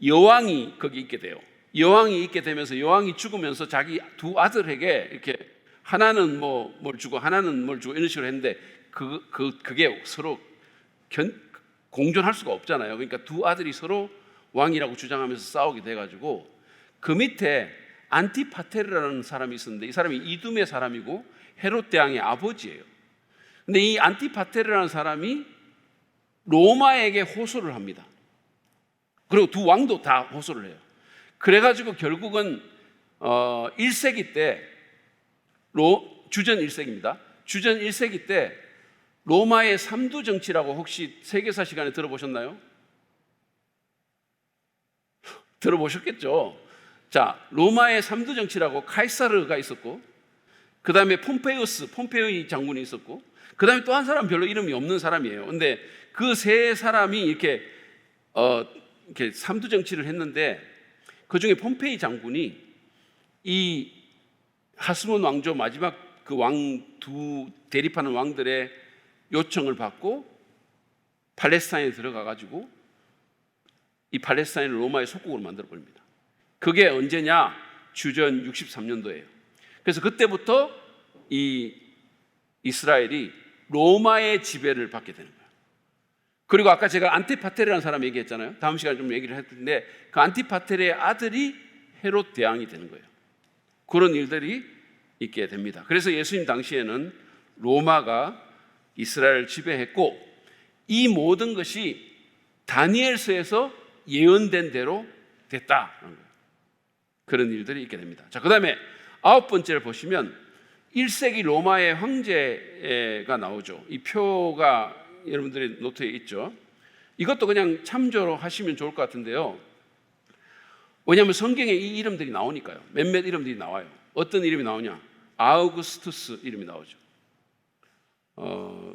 여왕이 거기 있게 돼요. 여왕이 있게 되면서 여왕이 죽으면서 자기 두 아들에게 이렇게 하나는 뭘 주고 하나는 뭘 주고 이런 식으로 했는데 그게 서로 공존할 수가 없잖아요. 그러니까 두 아들이 서로 왕이라고 주장하면서 싸우게 돼가지고 그 밑에 안티파테르라는 사람이 있었는데, 이 사람이 이둠의 사람이고 헤롯 대왕의 아버지예요. 근데 이 안티파테르라는 사람이 로마에게 호소를 합니다. 그리고 두 왕도 다 호소를 해요. 그래가지고 결국은 1세기 때 주전 1세기입니다. 주전 1세기 때 로마의 삼두 정치라고 혹시 세계사 시간에 들어보셨나요? 들어보셨겠죠. 자, 로마의 삼두 정치라고 카이사르가 있었고, 그 다음에 폼페이 장군이 있었고, 그 다음에 또 한 사람 별로 이름이 없는 사람이에요. 근데 그 세 사람이 이렇게 삼두 정치를 했는데, 그 중에 폼페이 장군이 이 하스몬 왕조 마지막 그 두 대립하는 왕들의 요청을 받고 팔레스타인에 들어가 가지고 이 팔레스타인을 로마의 속국으로 만들어 버립니다. 그게 언제냐? 주전 63년도예요. 그래서 그때부터 이 이스라엘이 로마의 지배를 받게 되는 거예요. 그리고 아까 제가 안티파테르라는 사람 얘기했잖아요. 다음 시간에 좀 얘기를 했는데, 그 안티파테르의 아들이 헤롯 대왕이 되는 거예요. 그런 일들이 있게 됩니다. 그래서 예수님 당시에는 로마가 이스라엘을 지배했고, 이 모든 것이 다니엘서에서 예언된 대로 됐다는 거예요. 그런 일들이 있게 됩니다. 자, 그 다음에 9번째를 보시면 1세기 로마의 황제가 나오죠. 이 표가 여러분들의 노트에 있죠. 이것도 그냥 참조로 하시면 좋을 것 같은데요. 왜냐하면 성경에 이 이름들이 나오니까요. 몇몇 이름들이 나와요. 어떤 이름이 나오냐? 아우구스투스 이름이 나오죠.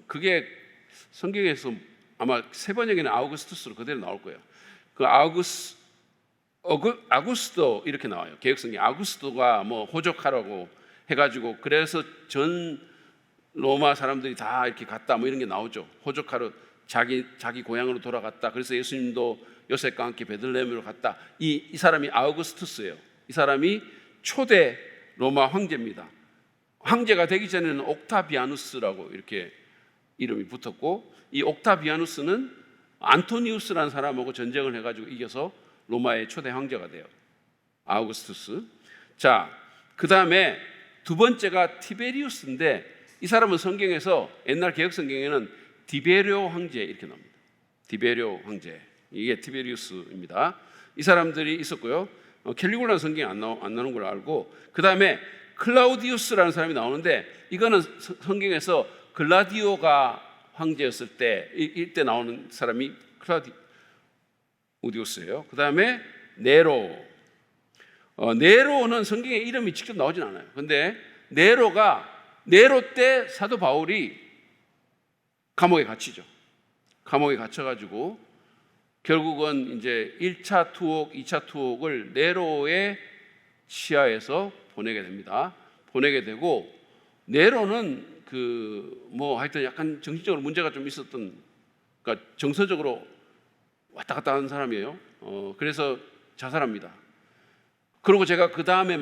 그게 성경에서 아마 세 번역에는 아우구스투스로 그대로 나올 거예요. 그 아구스도 이렇게 나와요. 개혁성경 아구스도가 뭐 호족하라고 해가지고, 그래서 전 로마 사람들이 다 이렇게 갔다 뭐 이런 게 나오죠. 호족하러 자기 고향으로 돌아갔다. 그래서 예수님도 요셉과 함께 베들레헴으로 갔다. 이 사람이 아우구스투스예요. 이 사람이 초대 로마 황제입니다. 황제가 되기 전에는 옥타비아누스라고 이렇게 이름이 붙었고, 이 옥타비아누스는 안토니우스라는 사람하고 전쟁을 해가지고 이겨서 로마의 초대 황제가 돼요. 아우구스투스. 자, 그 다음에 두 번째가 티베리우스인데, 이 사람은 성경에서 옛날 개혁 성경에는 디베료 황제 이렇게 나옵니다. 디베료 황제, 이게 티베리우스입니다. 이 사람들이 있었고요. 캘리굴라는 성경에 안 나오는 걸 알고, 그 다음에 클라우디우스라는 사람이 나오는데, 이거는 성경에서 글라디오가 황제였을 때 이때 나오는 사람이 클라우디우스예요. 그 다음에 네로. 네로는 성경에 이름이 직접 나오진 않아요. 근데 네로 때 사도 바울이 감옥에 갇히죠. 감옥에 갇혀가지고 결국은 이제 1차 투옥, 2차 투옥을 네로의 시야에서 보내게 됩니다. 보내게 되고, 네로는 하여튼 약간 정신적으로 문제가 좀 있었던, 그러니까 정서적으로 왔다 갔다 하는 사람이에요. 그래서 자살합니다. 그리고 제가 그 다음에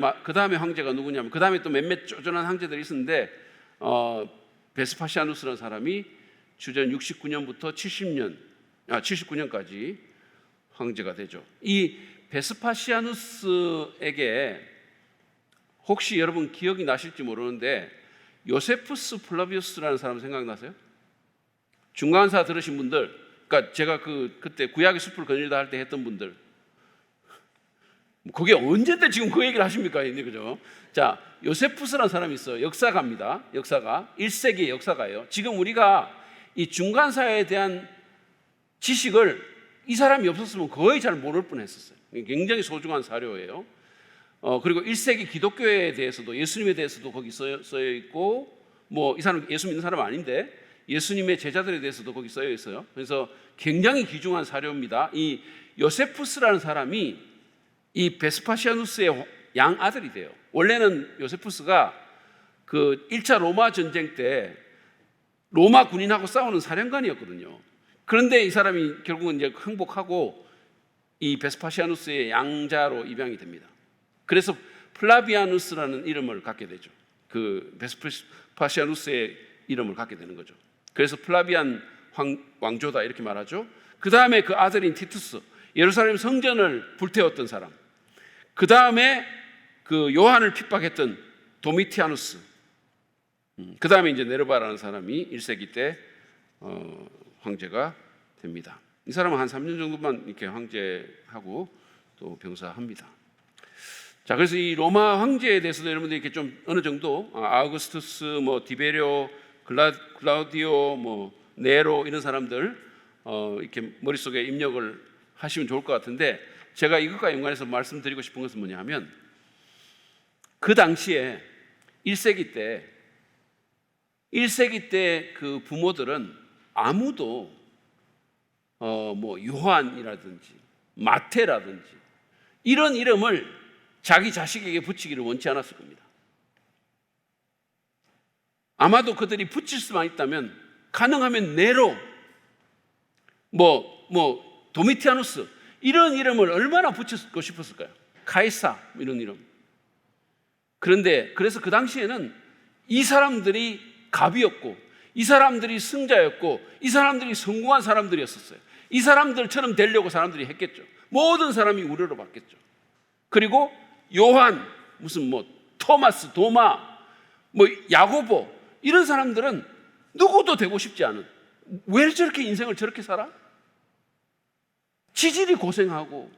황제가 누구냐면, 그 다음에 또 몇몇 쪼잔한 황제들이 있었는데, 베스파시아누스라는 사람이 주전 69년부터 79년까지 황제가 되죠. 이 베스파시아누스에게 혹시 여러분 기억이 나실지 모르는데, 요세푸스 플라비우스라는 사람 생각나세요? 중간사 들으신 분들, 그러니까 제가 그때 구약의 숲을 거닐다 할 때 했던 분들, 그게 언제때 지금 그 얘기를 하십니까? 그죠? 자, 요세푸스라는 사람이 있어요. 역사가입니다. 역사가 1세기의 역사가예요. 지금 우리가 이 중간사에 대한 지식을 이 사람이 없었으면 거의 잘 모를 뻔했었어요. 굉장히 소중한 사료예요. 그리고 1세기 기독교에 대해서도, 예수님에 대해서도 거기 써여 있고, 이 사람 예수 믿는 사람 아닌데 예수님의 제자들에 대해서도 거기 써여 있어요. 그래서 굉장히 귀중한 사료입니다. 이 요세푸스라는 사람이 이 베스파시아누스의 양아들이 돼요. 원래는 요세푸스가 그 1차 로마 전쟁 때 로마 군인하고 싸우는 사령관이었거든요. 그런데 이 사람이 결국은 이제 항복하고 이 베스파시아누스의 양자로 입양이 됩니다. 그래서 플라비아누스라는 이름을 갖게 되죠. 그 베스파시아누스의 이름을 갖게 되는 거죠. 그래서 플라비안 왕조다 이렇게 말하죠. 그 다음에 그 아들인 티투스, 예루살렘 성전을 불태웠던 사람. 그 다음에 그 요한을 핍박했던 도미티아누스. 그 다음에 이제 네르바라는 사람이 1세기 때 황제가 됩니다. 이 사람은 한 3년 정도만 이렇게 황제하고 또 병사합니다. 자, 그래서 이 로마 황제에 대해서도 여러분들이 이렇게 좀 어느 정도 아우구스투스, 디베료, 클라우디오, 네로 이런 사람들 이렇게 머릿속에 입력을 하시면 좋을 것 같은데, 제가 이것과 연관해서 말씀드리고 싶은 것은 뭐냐면, 그 당시에 1세기 때 그 부모들은 아무도 요한이라든지 마태라든지 이런 이름을 자기 자식에게 붙이기를 원치 않았을 겁니다. 아마도 그들이 붙일 수만 있다면 가능하면 네로, 도미티아누스 이런 이름을 얼마나 붙이고 싶었을까요? 카이사 이런 이름. 그런데 그래서 그 당시에는 이 사람들이 갑이었고, 이 사람들이 승자였고, 이 사람들이 성공한 사람들이었었어요. 이 사람들처럼 되려고 사람들이 했겠죠. 모든 사람이 우려를 받겠죠. 그리고 요한, 토마스, 도마, 야고보 이런 사람들은 누구도 되고 싶지 않은, 왜 저렇게 인생을 저렇게 살아? 지질이 고생하고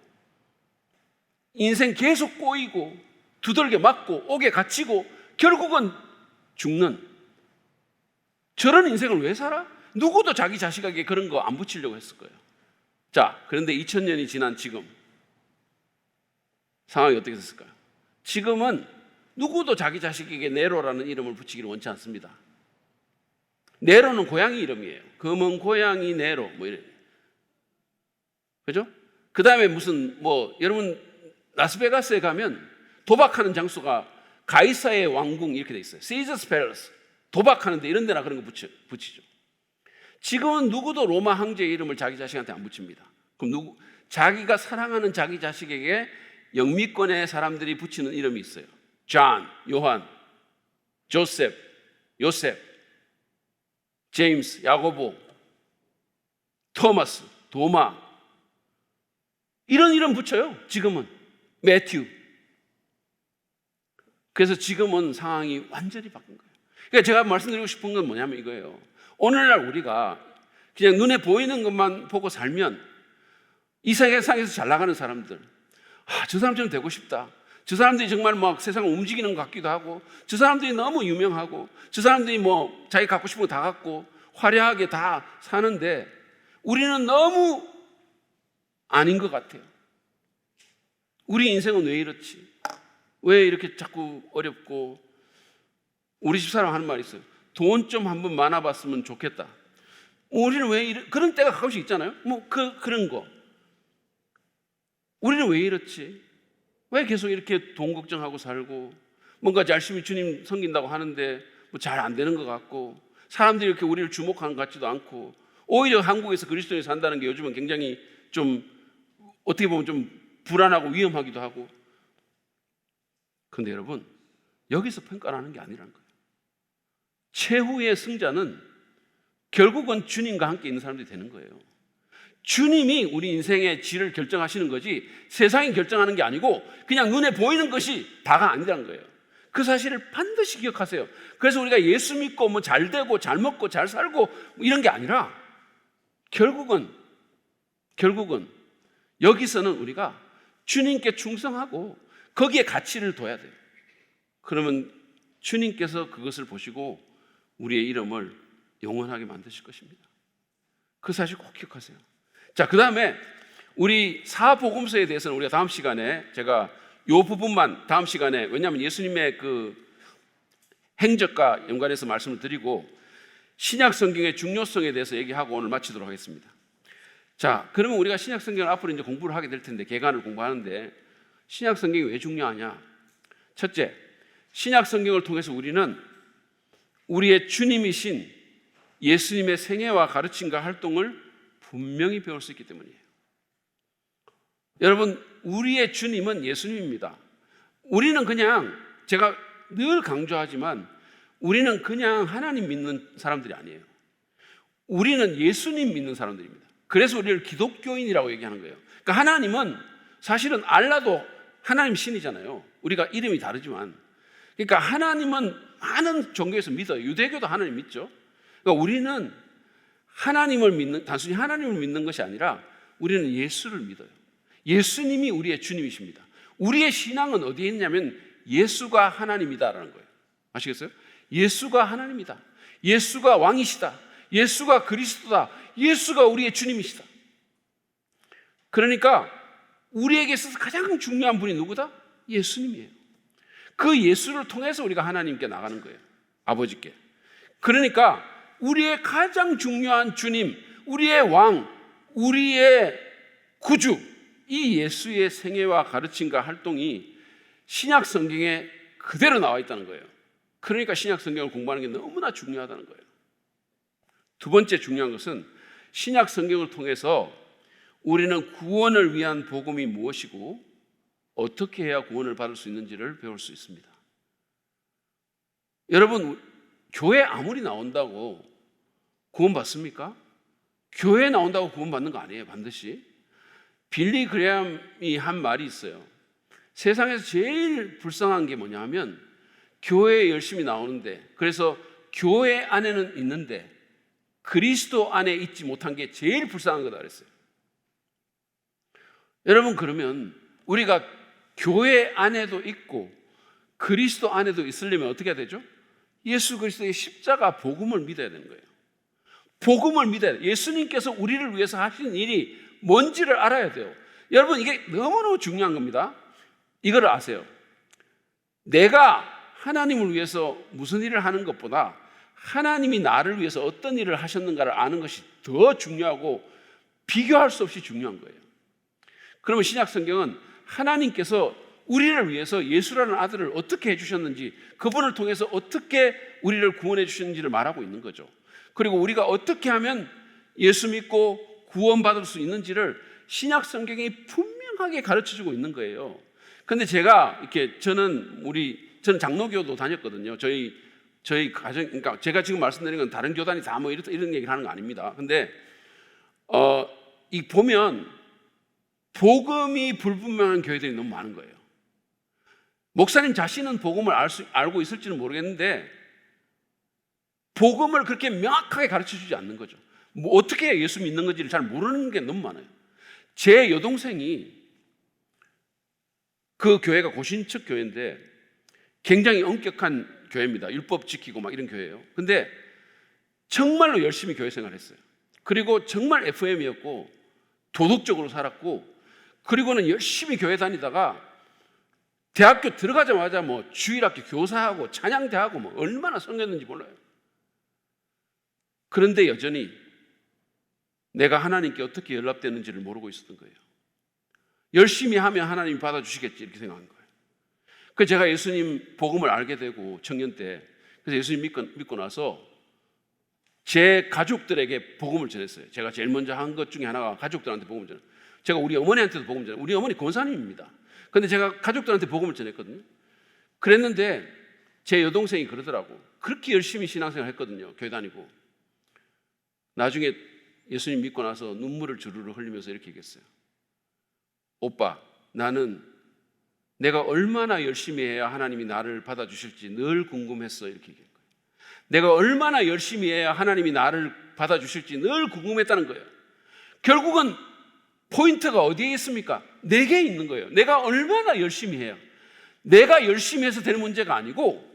인생 계속 꼬이고 두들겨 맞고 옥에 갇히고 결국은 죽는 저런 인생을 왜 살아? 누구도 자기 자식에게 그런 거 안 붙이려고 했을 거예요. 자, 그런데 2000년이 지난 지금 상황이 어떻게 됐을까요? 지금은 누구도 자기 자식에게 네로라는 이름을 붙이기를 원치 않습니다. 네로는 고양이 이름이에요. 검은 고양이 네로 이래. 그죠? 그 다음에 여러분 라스베가스에 가면 도박하는 장소가 가이사의 왕궁 이렇게 돼 있어요. 시저스 팰러스. 도박하는데 이런 데나 그런 거 붙이죠. 지금은 누구도 로마 황제의 이름을 자기 자식한테 안 붙입니다. 그럼 자기가 사랑하는 자기 자식에게 영미권의 사람들이 붙이는 이름이 있어요. 존, 요한, 조셉, 요셉, 제임스, 야고보, 토마스, 도마, 이런 이름 붙여요. 지금은 매튜. 그래서 지금은 상황이 완전히 바뀐 거예요. 그러니까 제가 말씀드리고 싶은 건 뭐냐면 이거예요. 오늘날 우리가 그냥 눈에 보이는 것만 보고 살면 이 세상에서 잘 나가는 사람들, 저 사람처럼 되고 싶다. 저 사람들이 정말 막 세상을 움직이는 것 같기도 하고, 저 사람들이 너무 유명하고, 저 사람들이 뭐 자기 갖고 싶은 거 다 갖고 화려하게 다 사는데 우리는 너무 아닌 것 같아요. 우리 인생은 왜 이렇지? 왜 이렇게 자꾸 어렵고? 우리 집사람 하는 말이 있어요. 돈 좀 한번 많아봤으면 좋겠다. 우리는 왜 그런 때가 가끔씩 있잖아요. 그런 거. 우리는 왜 이렇지? 왜 계속 이렇게 돈 걱정하고 살고, 뭔가 열심히 주님 섬긴다고 하는데 잘 안 되는 것 같고, 사람들이 이렇게 우리를 주목하는 것 같지도 않고, 오히려 한국에서 그리스도인이 산다는 게 요즘은 굉장히 좀 어떻게 보면 좀 불안하고 위험하기도 하고. 그런데 여러분, 여기서 평가하는 게 아니라는 거예요. 최후의 승자는 결국은 주님과 함께 있는 사람들이 되는 거예요. 주님이 우리 인생의 질을 결정하시는 거지 세상이 결정하는 게 아니고 그냥 눈에 보이는 것이 다가 아니라는 거예요. 그 사실을 반드시 기억하세요. 그래서 우리가 예수 믿고 뭐 잘 되고 잘 먹고 잘 살고 이런 게 아니라 결국은 여기서는 우리가 주님께 충성하고 거기에 가치를 둬야 돼요. 그러면 주님께서 그것을 보시고 우리의 이름을 영원하게 만드실 것입니다. 그 사실 꼭 기억하세요. 자, 그 다음에 우리 사복음서에 대해서는 우리가 다음 시간에 제가 이 부분만 다음 시간에, 왜냐하면 예수님의 그 행적과 연관해서 말씀을 드리고 신약 성경의 중요성에 대해서 얘기하고 오늘 마치도록 하겠습니다. 자, 그러면 우리가 신약 성경을 앞으로 이제 공부를 하게 될 텐데, 개관을 공부하는데 신약 성경이 왜 중요하냐? 첫째, 신약 성경을 통해서 우리는 우리의 주님이신 예수님의 생애와 가르침과 활동을 분명히 배울 수 있기 때문이에요. 여러분, 우리의 주님은 예수님입니다. 우리는 그냥, 제가 늘 강조하지만 우리는 그냥 하나님 믿는 사람들이 아니에요. 우리는 예수님 믿는 사람들입니다. 그래서 우리를 기독교인이라고 얘기하는 거예요. 그러니까 하나님은 사실은 알라도 하나님 신이잖아요. 우리가 이름이 다르지만. 그러니까 하나님은 많은 종교에서 믿어요. 유대교도 하나님 믿죠. 그러니까 우리는 하나님을 믿는, 단순히 하나님을 믿는 것이 아니라 우리는 예수를 믿어요. 예수님이 우리의 주님이십니다. 우리의 신앙은 어디에 있냐면 예수가 하나님이다라는 거예요. 아시겠어요? 예수가 하나님이다. 예수가 왕이시다. 예수가 그리스도다. 예수가 우리의 주님이시다. 그러니까 우리에게 있어서 가장 중요한 분이 누구다? 예수님이에요. 그 예수를 통해서 우리가 하나님께 나가는 거예요. 아버지께. 그러니까 우리의 가장 중요한 주님, 우리의 왕, 우리의 구주, 이 예수의 생애와 가르침과 활동이 신약 성경에 그대로 나와 있다는 거예요. 그러니까 신약 성경을 공부하는 게 너무나 중요하다는 거예요. 두 번째 중요한 것은 신약 성경을 통해서 우리는 구원을 위한 복음이 무엇이고 어떻게 해야 구원을 받을 수 있는지를 배울 수 있습니다. 여러분, 교회 아무리 나온다고 구원 받습니까? 교회 나온다고 구원 받는 거 아니에요, 반드시. 빌리 그레함이 한 말이 있어요. 세상에서 제일 불쌍한 게 뭐냐 하면 교회에 열심히 나오는데, 그래서 교회 안에는 있는데 그리스도 안에 있지 못한 게 제일 불쌍한 거다 그랬어요. 여러분, 그러면 우리가 교회 안에도 있고 그리스도 안에도 있으려면 어떻게 해야 되죠? 예수 그리스도의 십자가 복음을 믿어야 되는 거예요. 복음을 믿어야 돼요. 예수님께서 우리를 위해서 하신 일이 뭔지를 알아야 돼요. 여러분, 이게 너무너무 중요한 겁니다. 이거를 아세요. 내가 하나님을 위해서 무슨 일을 하는 것보다 하나님이 나를 위해서 어떤 일을 하셨는가를 아는 것이 더 중요하고 비교할 수 없이 중요한 거예요. 그러면 신약 성경은 하나님께서 우리를 위해서 예수라는 아들을 어떻게 해주셨는지, 그분을 통해서 어떻게 우리를 구원해 주셨는지를 말하고 있는 거죠. 그리고 우리가 어떻게 하면 예수 믿고 구원받을 수 있는지를 신약 성경이 분명하게 가르쳐주고 있는 거예요. 근데 제가 이렇게 저는 장로교도 다녔거든요. 저희 가정, 그러니까 제가 지금 말씀드리는 건 다른 교단이 다 뭐 이런 얘기를 하는 거 아닙니다. 근데 이 보면 복음이 불분명한 교회들이 너무 많은 거예요. 목사님 자신은 복음을 알고 있을지는 모르겠는데 복음을 그렇게 명확하게 가르쳐주지 않는 거죠. 뭐 어떻게 예수 믿는 건지를 잘 모르는 게 너무 많아요. 제 여동생이 그 교회가 고신척 교회인데 굉장히 엄격한 교회입니다. 율법 지키고 막 이런 교회예요. 근데 정말로 열심히 교회 생활했어요. 그리고 정말 FM이었고 도덕적으로 살았고, 그리고는 열심히 교회 다니다가 대학교 들어가자마자 뭐 주일학교 교사하고 찬양대하고 뭐 얼마나 성했는지 몰라요. 그런데 여전히 내가 하나님께 어떻게 연락되는지를 모르고 있었던 거예요. 열심히 하면 하나님이 받아주시겠지 이렇게 생각한 거예요. 그래서 제가 예수님 복음을 알게 되고 청년 때, 그래서 예수님 믿고 나서 제 가족들에게 복음을 전했어요. 제가 제일 먼저 한 것 중에 하나가 가족들한테 복음을 전했어요. 제가 우리 어머니한테도 복음을 전했어요. 우리 어머니 권사님입니다. 그런데 제가 가족들한테 복음을 전했거든요. 그랬는데 제 여동생이 그러더라고. 그렇게 열심히 신앙생활 했거든요. 교회 다니고. 나중에 예수님 믿고 나서 눈물을 주르르 흘리면서 이렇게 얘기했어요. 오빠, 나는 내가 얼마나 열심히 해야 하나님이 나를 받아주실지 늘 궁금했어. 이렇게 얘기한 거예요. 내가 얼마나 열심히 해야 하나님이 나를 받아주실지 늘 궁금했다는 거예요. 결국은 포인트가 어디에 있습니까? 내게 있는 거예요. 내가 얼마나 열심히 해야. 내가 열심히 해서 되는 문제가 아니고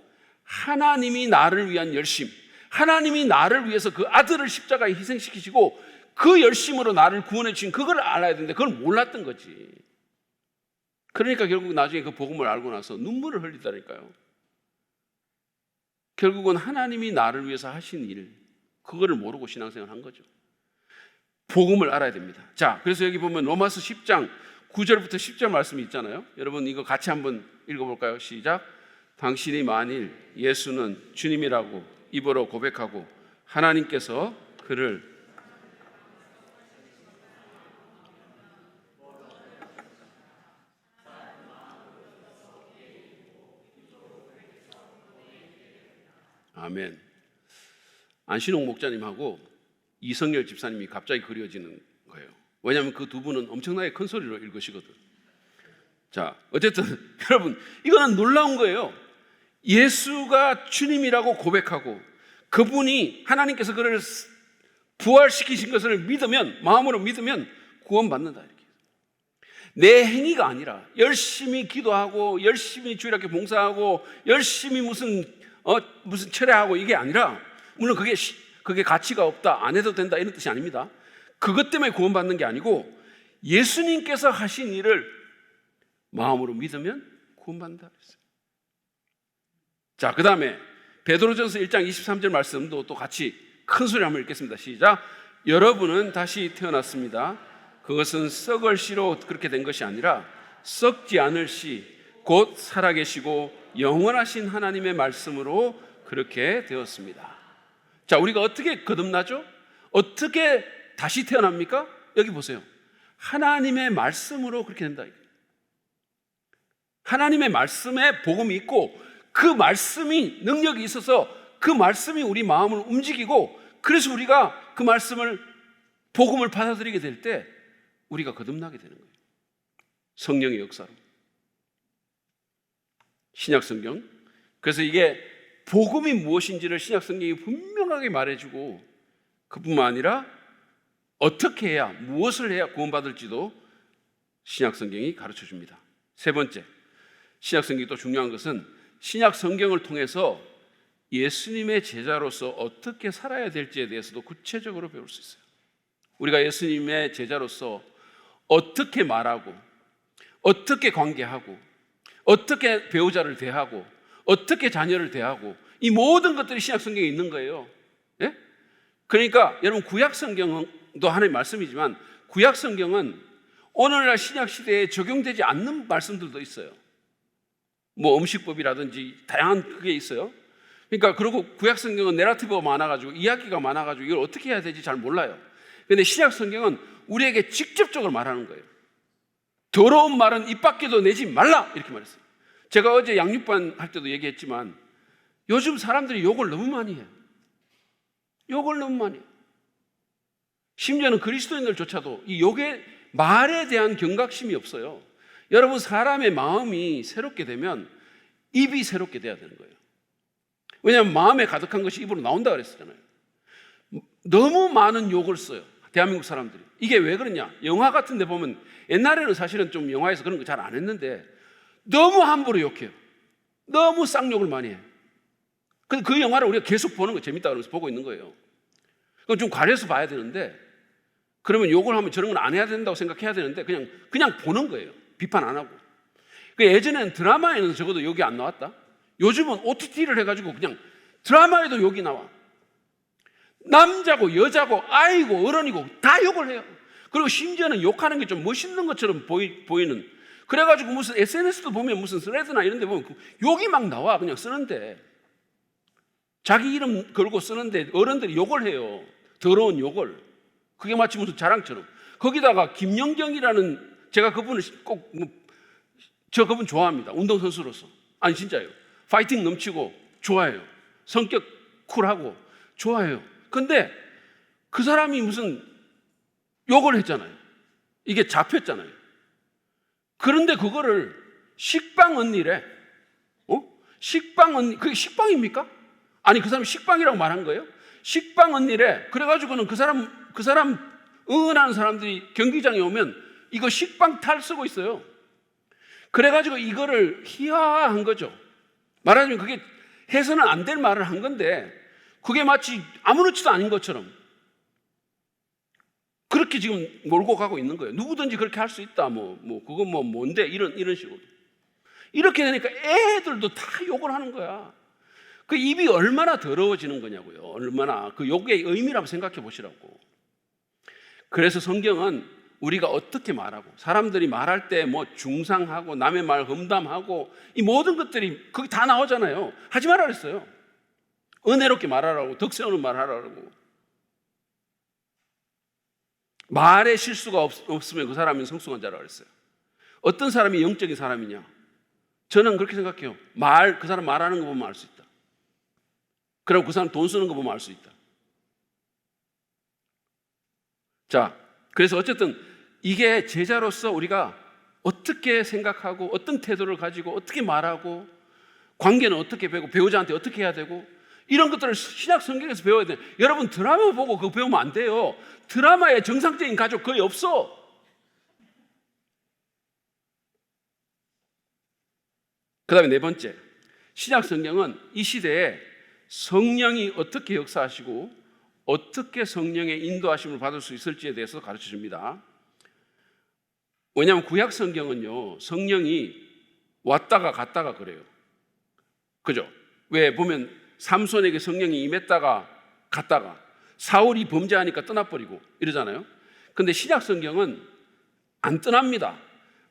하나님이 나를 위한 열심, 하나님이 나를 위해서 그 아들을 십자가에 희생시키시고 그 열심으로 나를 구원해 주신 그걸 알아야 되는데 그걸 몰랐던 거지. 그러니까 결국 나중에 그 복음을 알고 나서 눈물을 흘리다니까요. 결국은 하나님이 나를 위해서 하신 일, 그거를 모르고 신앙생활을 한 거죠. 복음을 알아야 됩니다. 자, 그래서 여기 보면 로마서 10장 9절부터 10절 말씀이 있잖아요. 여러분 이거 같이 한번 읽어볼까요? 시작. 당신이 만일 예수는 주님이라고 입으로 고백하고 하나님께서 그를 아멘. 안신홍 목사님하고 이성열 집사님이 갑자기 그려지는 거예요. 왜냐하면 그 두 분은 엄청나게 큰 소리로 읽으시거든. 자, 어쨌든 여러분 이거는 놀라운 거예요. 예수가 주님이라고 고백하고 그분이 하나님께서 그를 부활시키신 것을 믿으면, 마음으로 믿으면 구원받는다. 이렇게. 내 행위가 아니라 열심히 기도하고 열심히 주일학교 봉사하고 열심히 무슨 철회하고 이게 아니라, 물론 그게 가치가 없다, 안 해도 된다 이런 뜻이 아닙니다. 그것 때문에 구원받는 게 아니고 예수님께서 하신 일을 마음으로 믿으면 구원받는다 그랬어요. 자, 그 다음에 베드로전서 1장 23절 말씀도 또 같이 큰 소리 한번 읽겠습니다. 시작. 여러분은 다시 태어났습니다. 그것은 썩을 씨로 그렇게 된 것이 아니라 썩지 않을 씨, 곧 살아계시고 영원하신 하나님의 말씀으로 그렇게 되었습니다. 자, 우리가 어떻게 거듭나죠? 어떻게 다시 태어납니까? 여기 보세요. 하나님의 말씀으로 그렇게 된다. 하나님의 말씀에 복음이 있고 그 말씀이 능력이 있어서 그 말씀이 우리 마음을 움직이고, 그래서 우리가 그 말씀을, 복음을 받아들이게 될 때 우리가 거듭나게 되는 거예요. 성령의 역사로. 신약성경. 그래서 이게 복음이 무엇인지를 신약성경이 분명하게 말해주고, 그뿐만 아니라 어떻게 해야, 무엇을 해야 구원받을지도 신약성경이 가르쳐줍니다. 세 번째, 신약성경이 또 중요한 것은 신약성경을 통해서 예수님의 제자로서 어떻게 살아야 될지에 대해서도 구체적으로 배울 수 있어요. 우리가 예수님의 제자로서 어떻게 말하고, 어떻게 관계하고, 어떻게 배우자를 대하고, 어떻게 자녀를 대하고, 이 모든 것들이 신약성경에 있는 거예요. 예? 그러니까 여러분 구약성경도 하나님의 말씀이지만 구약성경은 오늘날 신약시대에 적용되지 않는 말씀들도 있어요. 뭐 음식법이라든지 다양한 그게 있어요. 그러니까 그리고 구약 성경은 내러티브가 많아가지고 이야기가 많아가지고 이걸 어떻게 해야 될지 잘 몰라요. 그런데 신약 성경은 우리에게 직접적으로 말하는 거예요. 더러운 말은 입 밖에도 내지 말라 이렇게 말했어요. 제가 어제 양육반 할 때도 얘기했지만 요즘 사람들이 욕을 너무 많이 해요. 욕을 너무 많이 해요. 심지어는 그리스도인들조차도 이 욕의 말에 대한 경각심이 없어요. 여러분, 사람의 마음이 새롭게 되면 입이 새롭게 돼야 되는 거예요. 왜냐하면 마음에 가득한 것이 입으로 나온다 그랬잖아요. 너무 많은 욕을 써요, 대한민국 사람들이. 이게 왜 그러냐? 영화 같은 데 보면 옛날에는 사실은 좀 영화에서 그런 거 잘 안 했는데 너무 함부로 욕해요. 너무 쌍욕을 많이 해요. 그 영화를 우리가 계속 보는 거 재밌다 그러면서 보고 있는 거예요. 그건 좀 가려서 봐야 되는데, 그러면 욕을 하면 저런 건 안 해야 된다고 생각해야 되는데 그냥 보는 거예요. 비판 안 하고. 예전에는 드라마에는 적어도 욕이 안 나왔다. 요즘은 OTT를 해가지고 그냥 드라마에도 욕이 나와. 남자고 여자고 아이고 어른이고 다 욕을 해요. 그리고 심지어는 욕하는 게 좀 멋있는 것처럼 보이는. 그래가지고 무슨 SNS도 보면 무슨 스레드나 이런 데 보면 욕이 막 나와. 그냥 쓰는데, 자기 이름 걸고 쓰는데 어른들이 욕을 해요. 더러운 욕을. 그게 마치 무슨 자랑처럼. 거기다가 김연경이라는, 제가 그분을 꼭 저 그분 좋아합니다. 운동선수로서. 아니 진짜요. 파이팅 넘치고 좋아해요. 성격 쿨하고 좋아해요. 근데 그 사람이 무슨 욕을 했잖아요. 이게 잡혔잖아요. 그런데 그거를 식빵 언니래. 식빵 언니, 그게 식빵입니까? 아니, 그 사람이 식빵이라고 말한 거예요? 식빵 언니래. 그래가지고는 그 사람 응원하는 사람들이 경기장에 오면 이거 식빵 탈 쓰고 있어요. 그래가지고 이거를 희화화한 거죠. 말하자면 그게 해서는 안 될 말을 한 건데, 그게 마치 아무렇지도 않은 것처럼 그렇게 지금 몰고 가고 있는 거예요. 누구든지 그렇게 할 수 있다. 그건 뭔데? 이런 식으로. 이렇게 되니까 애들도 다 욕을 하는 거야. 그 입이 얼마나 더러워지는 거냐고요. 얼마나. 그 욕의 의미라고 생각해 보시라고. 그래서 성경은 우리가 어떻게 말하고, 사람들이 말할 때 중상하고 남의 말 험담하고 이 모든 것들이 거기 다 나오잖아요. 하지 말라 그랬어요. 은혜롭게 말하라고, 덕세우는 말하라고. 말에 실수가 없으면 그 사람은 성숙한 자라고 그랬어요. 어떤 사람이 영적인 사람이냐? 저는 그렇게 생각해요. 그 사람 말하는 거 보면 알 수 있다. 그리고 그 사람 돈 쓰는 거 보면 알 수 있다. 자, 그래서 어쨌든 이게 제자로서 우리가 어떻게 생각하고 어떤 태도를 가지고 어떻게 말하고 관계는 어떻게 배우고 배우자한테 어떻게 해야 되고 이런 것들을 신약 성경에서 배워야 돼요. 여러분, 드라마 보고 그거 배우면 안 돼요. 드라마에 정상적인 가족 거의 없어. 그 다음에 네 번째, 신약 성경은 이 시대에 성령이 어떻게 역사하시고 어떻게 성령의 인도하심을 받을 수 있을지에 대해서 가르쳐 줍니다. 왜냐하면 구약 성경은요, 성령이 왔다가 갔다가 그래요. 그죠? 왜 보면 삼손에게 성령이 임했다가 갔다가, 사울이 범죄하니까 떠나버리고 이러잖아요. 근데 신약 성경은 안 떠납니다.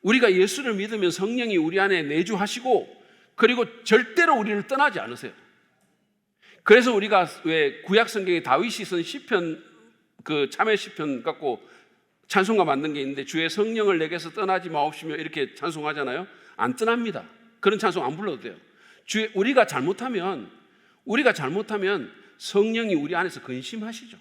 우리가 예수를 믿으면 성령이 우리 안에 내주하시고, 그리고 절대로 우리를 떠나지 않으세요. 그래서 우리가 왜 구약 성경에 다윗이 쓴 시편, 그 참회 시편 갖고 찬송가 만든 게 있는데, 주의 성령을 내게서 떠나지 마옵시며 이렇게 찬송하잖아요. 안 떠납니다. 그런 찬송 안 불러도 돼요. 우리가 잘못하면 성령이 우리 안에서 근심하시죠.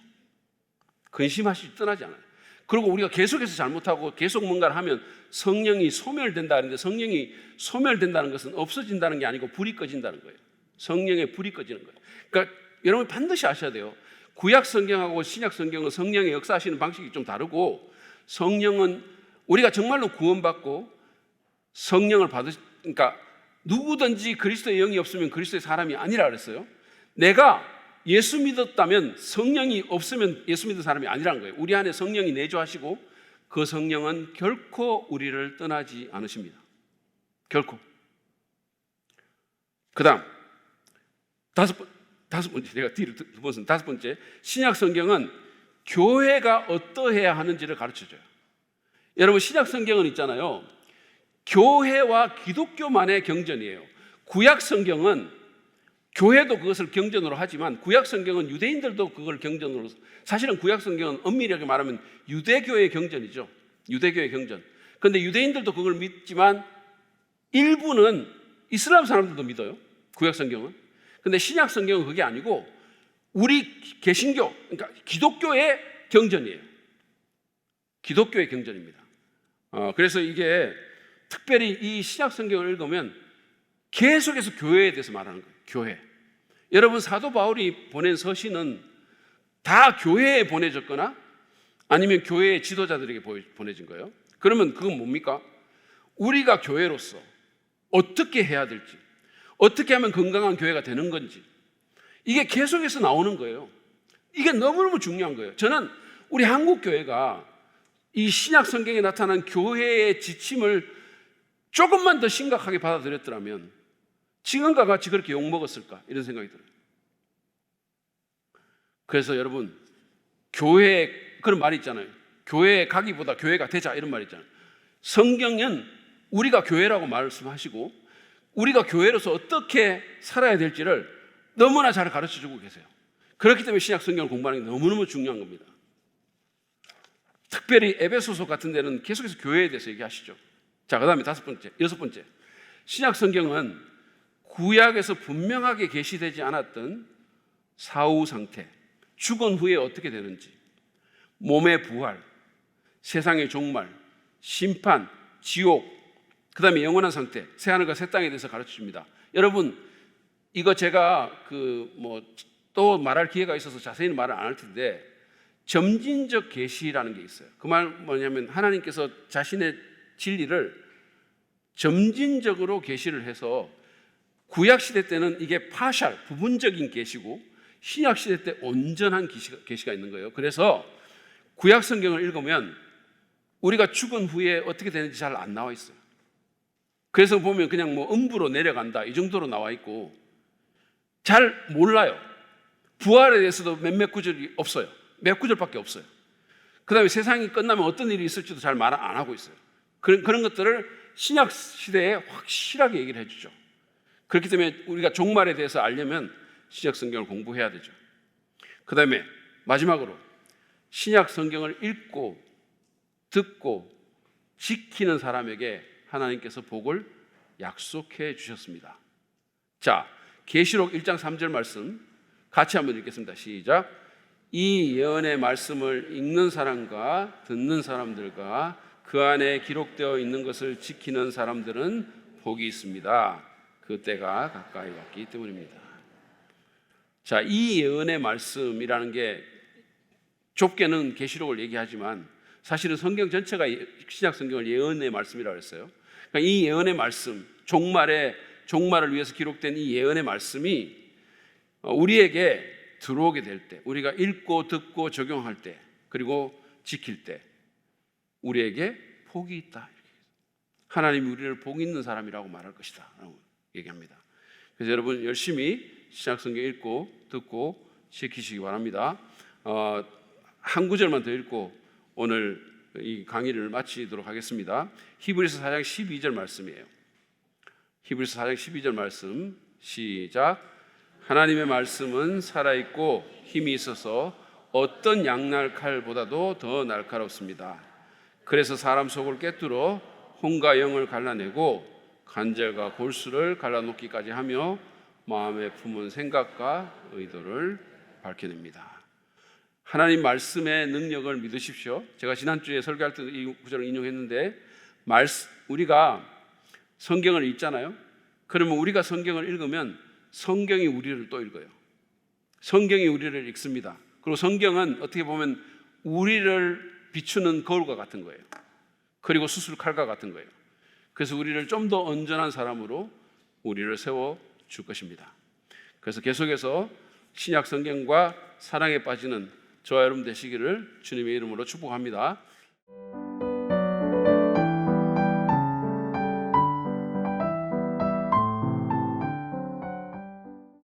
근심하시지 떠나지 않아요. 그리고 우리가 계속해서 잘못하고 계속 뭔가를 하면 성령이 소멸된다는데, 성령이 소멸된다는 것은 없어진다는 게 아니고 불이 꺼진다는 거예요. 성령의 불이 꺼지는 거예요. 그러니까 여러분 반드시 아셔야 돼요. 구약 성경하고 신약 성경은 성령의 역사하시는 방식이 좀 다르고, 성령은 우리가 정말로 구원받고 성령을 그러니까 누구든지 그리스도의 영이 없으면 그리스도의 사람이 아니라 그랬어요. 내가 예수 믿었다면 성령이 없으면 예수 믿은 사람이 아니라는 거예요. 우리 안에 성령이 내주하시고 그 성령은 결코 우리를 떠나지 않으십니다. 결코. 그 다음 다섯 번째, 내가 뒤를 두 번은 다섯 번째, 신약 성경은 교회가 어떠해야 하는지를 가르쳐줘요. 여러분, 신약 성경은 있잖아요, 교회와 기독교만의 경전이에요. 구약 성경은 교회도 그것을 경전으로 하지만 구약 성경은 유대인들도 그걸 경전으로, 사실은 구약 성경은 엄밀하게 말하면 유대교의 경전이죠. 유대교의 경전. 그런데 유대인들도 그걸 믿지만 일부는 이슬람 사람들도 믿어요. 구약 성경은. 근데 신약 성경은 그게 아니고 우리 개신교, 그러니까 기독교의 경전이에요. 기독교의 경전입니다. 그래서 이게 특별히 이 신약 성경을 읽으면 계속해서 교회에 대해서 말하는 거예요. 교회. 여러분, 사도 바울이 보낸 서신은 다 교회에 보내졌거나 아니면 교회의 지도자들에게 보내진 거예요. 그러면 그건 뭡니까? 우리가 교회로서 어떻게 해야 될지, 어떻게 하면 건강한 교회가 되는 건지, 이게 계속해서 나오는 거예요. 이게 너무너무 중요한 거예요. 저는 우리 한국 교회가 이 신약 성경에 나타난 교회의 지침을 조금만 더 심각하게 받아들였더라면 지금과 같이 그렇게 욕먹었을까, 이런 생각이 들어요. 그래서 여러분, 교회, 그런 말이 있잖아요. 교회에 가기보다 교회가 되자, 이런 말이 있잖아요. 성경은 우리가 교회라고 말씀하시고 우리가 교회로서 어떻게 살아야 될지를 너무나 잘 가르쳐주고 계세요. 그렇기 때문에 신약 성경을 공부하는 게 너무너무 중요한 겁니다. 특별히 에베소서 같은 데는 계속해서 교회에 대해서 얘기하시죠. 자, 그 다음에 여섯 번째. 신약 성경은 구약에서 분명하게 계시되지 않았던 사후 상태, 죽은 후에 어떻게 되는지, 몸의 부활, 세상의 종말, 심판, 지옥, 그 다음에 영원한 상태, 새하늘과 새 땅에 대해서 가르쳐 줍니다. 여러분, 이거 제가 또 말할 기회가 있어서 자세히는 말을 안 할 텐데, 점진적 계시라는 게 있어요. 그 말 뭐냐면 하나님께서 자신의 진리를 점진적으로 계시를 해서 구약 시대 때는 이게 파샬, 부분적인 계시고 신약 시대 때 온전한 계시가 있는 거예요. 그래서 구약 성경을 읽으면 우리가 죽은 후에 어떻게 되는지 잘 안 나와 있어요. 그래서 보면 그냥 음부로 내려간다, 이 정도로 나와 있고 잘 몰라요. 부활에 대해서도 몇몇 구절이 없어요. 몇 구절밖에 없어요. 그 다음에 세상이 끝나면 어떤 일이 있을지도 잘 말 안 하고 있어요. 그런 것들을 신약 시대에 확실하게 얘기를 해주죠. 그렇기 때문에 우리가 종말에 대해서 알려면 신약 성경을 공부해야 되죠. 그 다음에 마지막으로 신약 성경을 읽고 듣고 지키는 사람에게 하나님께서 복을 약속해 주셨습니다. 자, 계시록 1장 3절 말씀 같이 한번 읽겠습니다. 시작. 이 예언의 말씀을 읽는 사람과 듣는 사람들과 그 안에 기록되어 있는 것을 지키는 사람들은 복이 있습니다. 그 때가 가까이 왔기 때문입니다. 자, 이 예언의 말씀이라는 게 좁게는 계시록을 얘기하지만 사실은 성경 전체가 신약 성경을 예언의 말씀이라고 했어요. 그러니까 이 예언의 말씀, 종말을 위해서 기록된 이 예언의 말씀이 우리에게 들어오게 될 때, 우리가 읽고 듣고 적용할 때, 그리고 지킬 때 우리에게 복이 있다. 하나님이 우리를 복 있는 사람이라고 말할 것이다 라고 얘기합니다. 그래서 여러분 열심히 신약 성경 읽고 듣고 지키시기 바랍니다. 한 구절만 더 읽고 오늘 이 강의를 마치도록 하겠습니다. 히브리서 4장 12절 말씀이에요. 히브리서 4장 12절 말씀 시작. 하나님의 말씀은 살아있고 힘이 있어서 어떤 양날 칼보다도 더 날카롭습니다. 그래서 사람 속을 꿰뚫어 혼과 영을 갈라내고 관절과 골수를 갈라놓기까지 하며 마음에 품은 생각과 의도를 밝혀냅니다. 하나님 말씀의 능력을 믿으십시오. 제가 지난주에 설교할 때 이 구절을 인용했는데 우리가 성경을 읽잖아요. 그러면 우리가 성경을 읽으면 성경이 우리를 또 읽어요. 성경이 우리를 읽습니다. 그리고 성경은 어떻게 보면 우리를 비추는 거울과 같은 거예요. 그리고 수술칼과 같은 거예요. 그래서 우리를 좀 더 온전한 사람으로 우리를 세워줄 것입니다. 그래서 계속해서 신약 성경과 사랑에 빠지는 저와 여러분 되시기를 주님의 이름으로 축복합니다.